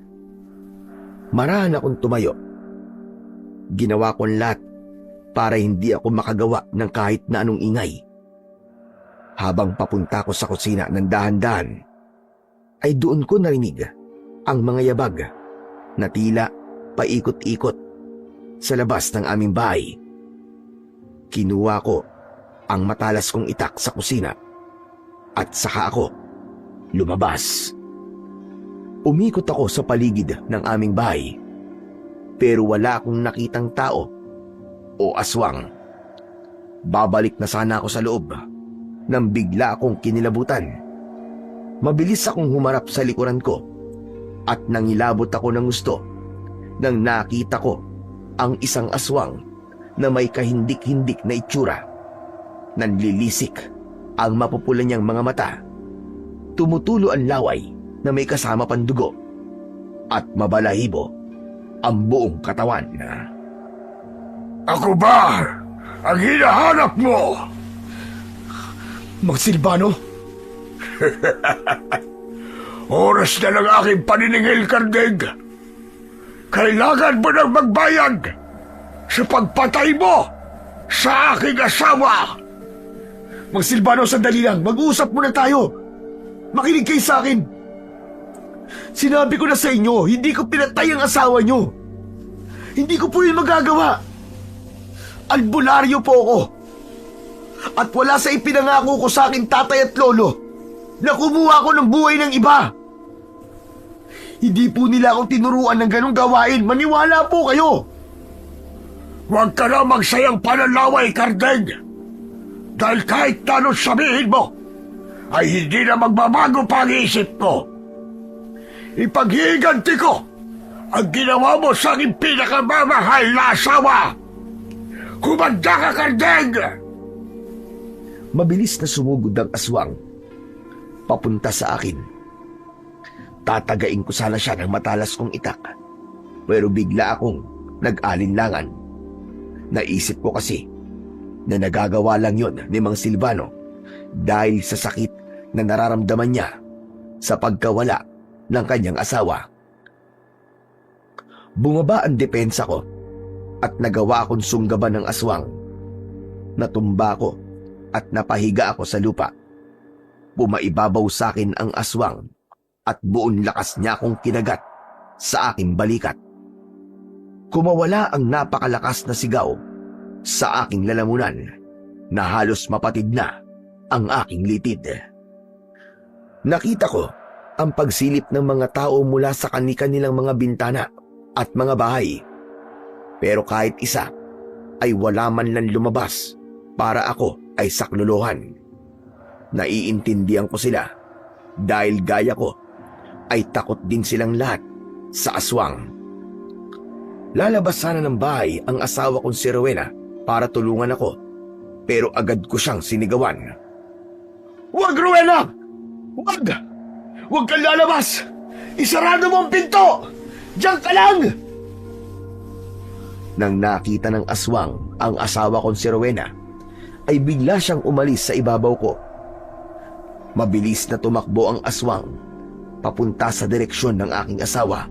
[SPEAKER 1] Marahan akong tumayo. Ginawa ko ang lahat para hindi ako makagawa ng kahit na anong ingay. Habang papunta ko sa kusina ng dahan-dahan, ay doon ko narinig ang mga yabag na tila paikot-ikot sa labas ng aming bahay. Kinuha ko ang matalas kong itak sa kusina at saka ako lumabas. Umikot ako sa paligid ng aming bahay pero wala akong nakitang tao o aswang. Babalik na sana ako sa loob nang bigla akong kinilabutan. Mabilis akong humarap sa likuran ko at nangilabot ako ng gusto nang nakita ko ang isang aswang na may kahindik-hindik na itsura. Nanlilisik ang mapupula niyang mga mata. Tumutulo ang laway na may kasama pang dugo at mabalahibo ang buong katawan.
[SPEAKER 3] Ako ba ang hinahanap mo?
[SPEAKER 1] Mang Silvano?
[SPEAKER 3] Oras na ng aking paniningil, Kardeng. Kailangan mo nang magbayad sa pagpatay mo sa aking asawa.
[SPEAKER 1] Mang Silvano, sandali lang. Mag-uusap muna tayo. Makinig kayo sa akin. Sinabi ko na sa inyo, hindi ko pinatay ang asawa nyo. Hindi ko po yun magagawa. Albularyo po ako. At wala sa ipinangako ko sa aking tatay at lolo na kumuha ko ng buhay ng iba. Hindi po nila ako tinuruan ng ganong gawain. Maniwala po kayo.
[SPEAKER 3] Huwag ka na magsayang panalaway, Kardeng. Dahil kahit na anong sabihin mo, ay hindi na magbabago pa ang isip ko. Ipaghihiganti ko ang ginawa mo sa aking pinakamamahal na asawa. Kumanda ka, Kardeng!
[SPEAKER 1] Mabilis na sumugod ang aswang papunta sa akin. Tatagain ko sana siya ng matalas kong itak, pero bigla akong nag-alinlangan. Naisip ko kasi na nagagawa lang yon ni Mang Silvano dahil sa sakit na nararamdaman niya sa pagkawala ng kanyang asawa. Bumaba ang depensa ko at nagawa akong sunggaban ng aswang. Natumba ko at napahiga ako sa lupa. Pumaibabaw sa akin ang aswang at buong lakas niya akong kinagat sa aking balikat. Kumawala ang napakalakas na sigaw sa aking lalamunan na halos mapatid na ang aking litid. Nakita ko ang pagsilip ng mga tao mula sa kani-kanilang mga bintana at mga bahay. Pero kahit isa ay wala man lang lumabas para ako ay saklolohan. Naiintindihan ko sila dahil gaya ko ay takot din silang lahat sa aswang. Lalabas sana ng bahay ang asawa kong si Rowena para tulungan ako, pero agad ko siyang sinigawan.
[SPEAKER 3] Huwag, Rowena! Huwag! Huwag kang lalabas! Isarado mo ang pinto! Diyan ka lang!
[SPEAKER 1] Nang nakita ng aswang ang asawa kong si Rowena, ay bigla siyang umalis sa ibabaw ko. Mabilis na tumakbo ang aswang papunta sa direksyon ng aking asawa.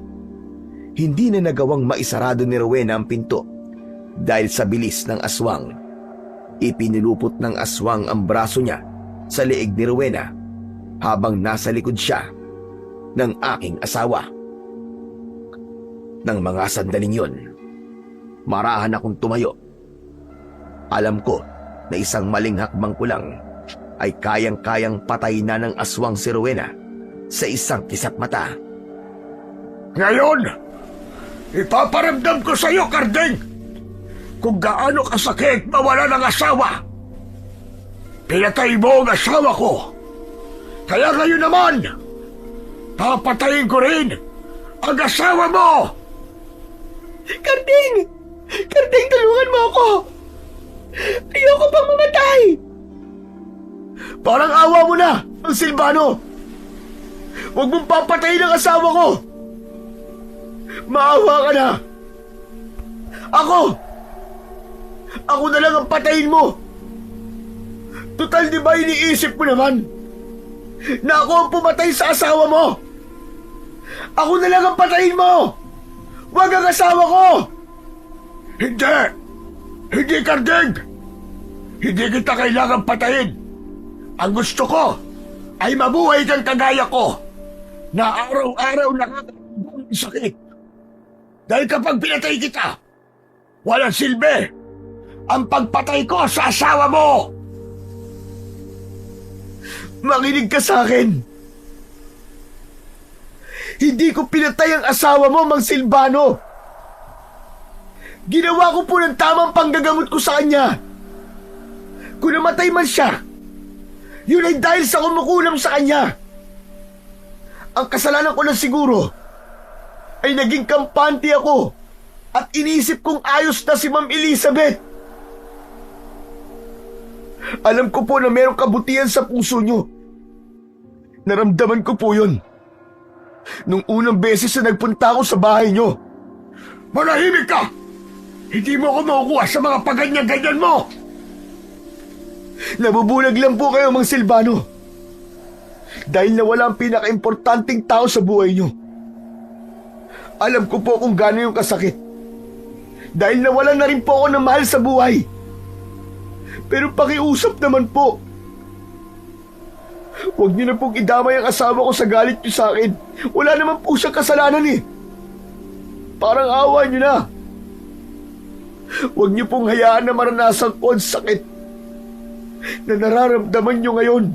[SPEAKER 1] Hindi na nagawang maisarado ni Rowena ang pinto dahil sa bilis ng aswang. Ipinilupot ng aswang ang braso niya sa leeg ni Rowena habang nasa likod siya ng aking asawa. Nang mga sandaling yun, marahan akong tumayo. Alam ko na isang maling hakbang ko lang ay kayang-kayang patay na ng aswang si Rowena sa isang kisap mata.
[SPEAKER 3] Ngayon, ipaparamdam ko sa iyo, Kardeng, kung gaano kasakit mawala ng asawa. Pinatay mo ang asawa ko. Kaya ngayon naman, papatayin ko rin ang asawa mo!
[SPEAKER 2] Kardeng! Kardeng, tulungan mo ako! Ayoko pang mamatay!
[SPEAKER 1] Parang awa mo na, ang Silvano! Huwag mong papatayin ang asawa ko! Maawa ka na! Ako na lang ang patayin mo! Total, di ba iniisip mo naman?
[SPEAKER 3] na ako ang pumatay sa asawa mo. Ako na lang ang patayin mo. Huwag ang asawa ko. Hindi. Hindi, Karding. Hindi kita kailangan patayin. Ang gusto ko ay mabuhay kang kagaya ko na araw-araw nakakaramdam ng sakit. Dahil kapag pinatay kita, walang silbi ang pagpatay ko sa asawa mo. Makinig ka sa akin. Hindi ko pinatay ang asawa mo, Mang Silvano. Ginawa ko po ng tamang panggagamot ko sa kanya. Kung namatay man siya, yun ay dahil sa kumukulam sa kanya. Ang kasalanan ko lang siguro ay naging kampante ako at inisip kong ayos na si Ma'am Elizabeth. Alam ko po na mayroong kabutihan sa puso niyo. Naramdaman ko po yun nung unang beses na nagpunta ako sa bahay niyo. Manahimik ka! Hindi mo ako makukuha sa mga paganyan-ganyan mo! Nabubulag lang po kayo, Mang Silvano. Dahil nawala ang pinaka-importanting tao sa buhay niyo. Alam ko po kung gaano yung kasakit. Dahil nawalan na rin po ako ng mahal sa buhay. Pero pakiusap naman po. Huwag niyo na pong idamay ang asawa ko sa galit niyo sa akin. Wala naman po siyang kasalanan eh. Parang awa niyo na. Huwag niyo pong hayaan na maranasan ko ang sakit na nararamdaman niyo ngayon.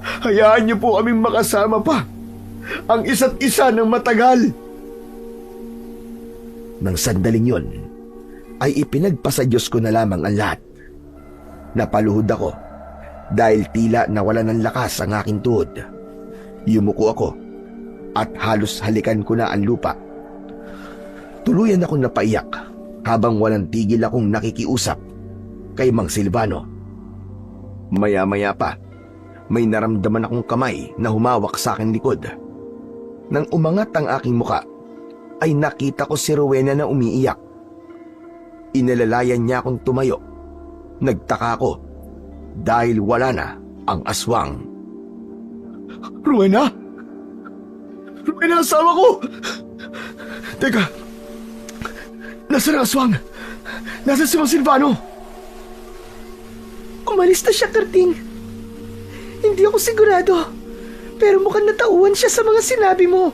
[SPEAKER 3] Hayaan niyo po kaming makasama pa ang isa't isa ng matagal.
[SPEAKER 1] Nang sandaling yon, ay ipinagpasa Diyos ko na lamang ang lahat. Napaluhod ako dahil tila nawala ng lakas ang aking tuhod. Yumuko ako at halos halikan ko na ang lupa. Tuluyan akong napaiyak habang walang tigil akong nakikiusap kay Mang Silvano. Maya-maya pa, may naramdaman akong kamay na humawak sa aking likod. Nang umangat ang aking muka, ay nakita ko si Rowena na umiiyak. Inalalayan niya akong tumayo. Nagtaka ako dahil wala na ang aswang.
[SPEAKER 3] Rowena? Rowena, asawa ko! Teka, nasaan ang aswang? Nasaan si Mang Silvano?
[SPEAKER 2] Umalis na siya, Karding. Hindi ako sigurado. Pero mukhang natauhan siya sa mga sinabi mo.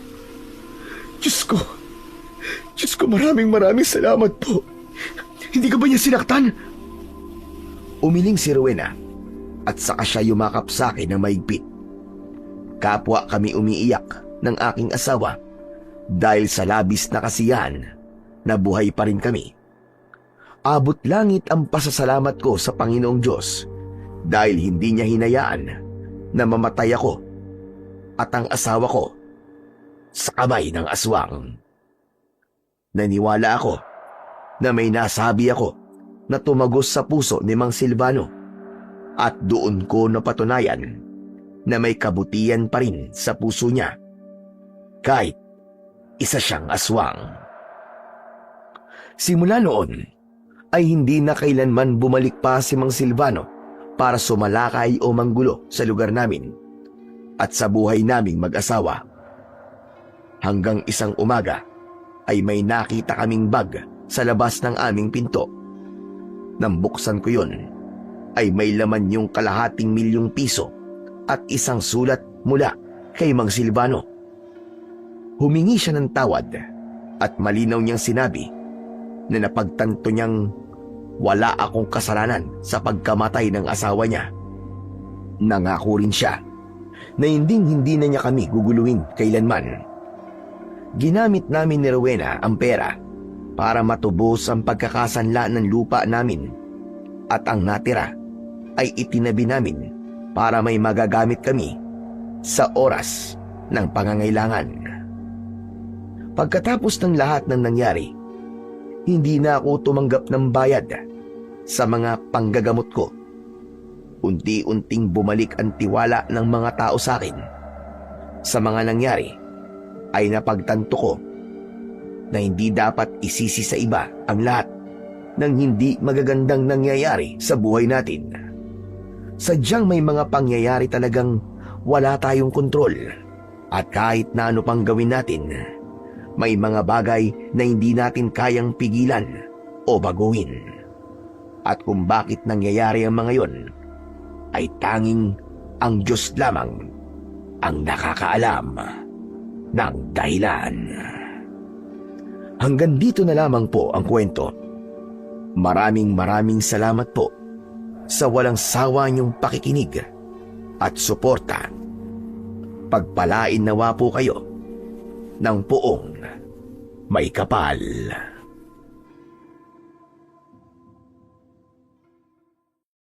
[SPEAKER 3] Diyos ko, maraming salamat po. Hindi ka ba niya sinaktan?
[SPEAKER 1] Umiling si Rowena at saka siya yumakap sa akin ng mahigpit. Kapwa kami umiiyak ng aking asawa dahil sa labis na kasiyahan na buhay pa rin kami. Abot langit ang pasasalamat ko sa Panginoong Diyos dahil hindi niya hinayaan na mamatay ako at ang asawa ko sa kamay ng aswang. Naniwala ako na may nasabi ako na tumagos sa puso ni Mang Silvano at doon ko napatunayan na may kabutihan pa rin sa puso niya kahit isa siyang aswang. Simula noon ay hindi na kailanman bumalik pa si Mang Silvano para sumalakay o manggulo sa lugar namin at sa buhay naming mag-asawa. Hanggang isang umaga ay may nakita kaming bag sa labas ng aming pinto. Nang buksan ko yun, ay may laman yung ₱250,000 at isang sulat mula kay Mang Silvano. Humingi siya ng tawad at malinaw niyang sinabi na napagtanto niyang wala akong kasalanan sa pagkamatay ng asawa niya. Nangako rin siya na hindi na niya kami guguluhin kailanman. Ginamit namin ni Rowena ang pera para matubos ang pagkakasanla ng lupa namin at ang natira ay itinabi namin para may magagamit kami sa oras ng pangangailangan. Pagkatapos ng lahat ng nangyari, hindi na ako tumanggap ng bayad sa mga panggagamot ko. Unti-unting bumalik ang tiwala ng mga tao sa akin. Sa mga nangyari ay napagtanto ko na hindi dapat isisi sa iba ang lahat ng hindi magagandang nangyayari sa buhay natin. Sadyang may mga pangyayari talagang wala tayong kontrol. At kahit na ano pang gawin natin, may mga bagay na hindi natin kayang pigilan o baguhin. At kung bakit nangyayari ang mga yon, ay tanging ang Diyos lamang ang nakakaalam ng dahilan. Hanggang dito na lamang po ang kwento. Maraming salamat po sa walang sawa niyong pakikinig at suporta. Pagpalain nawa po kayo ng poong may kapal.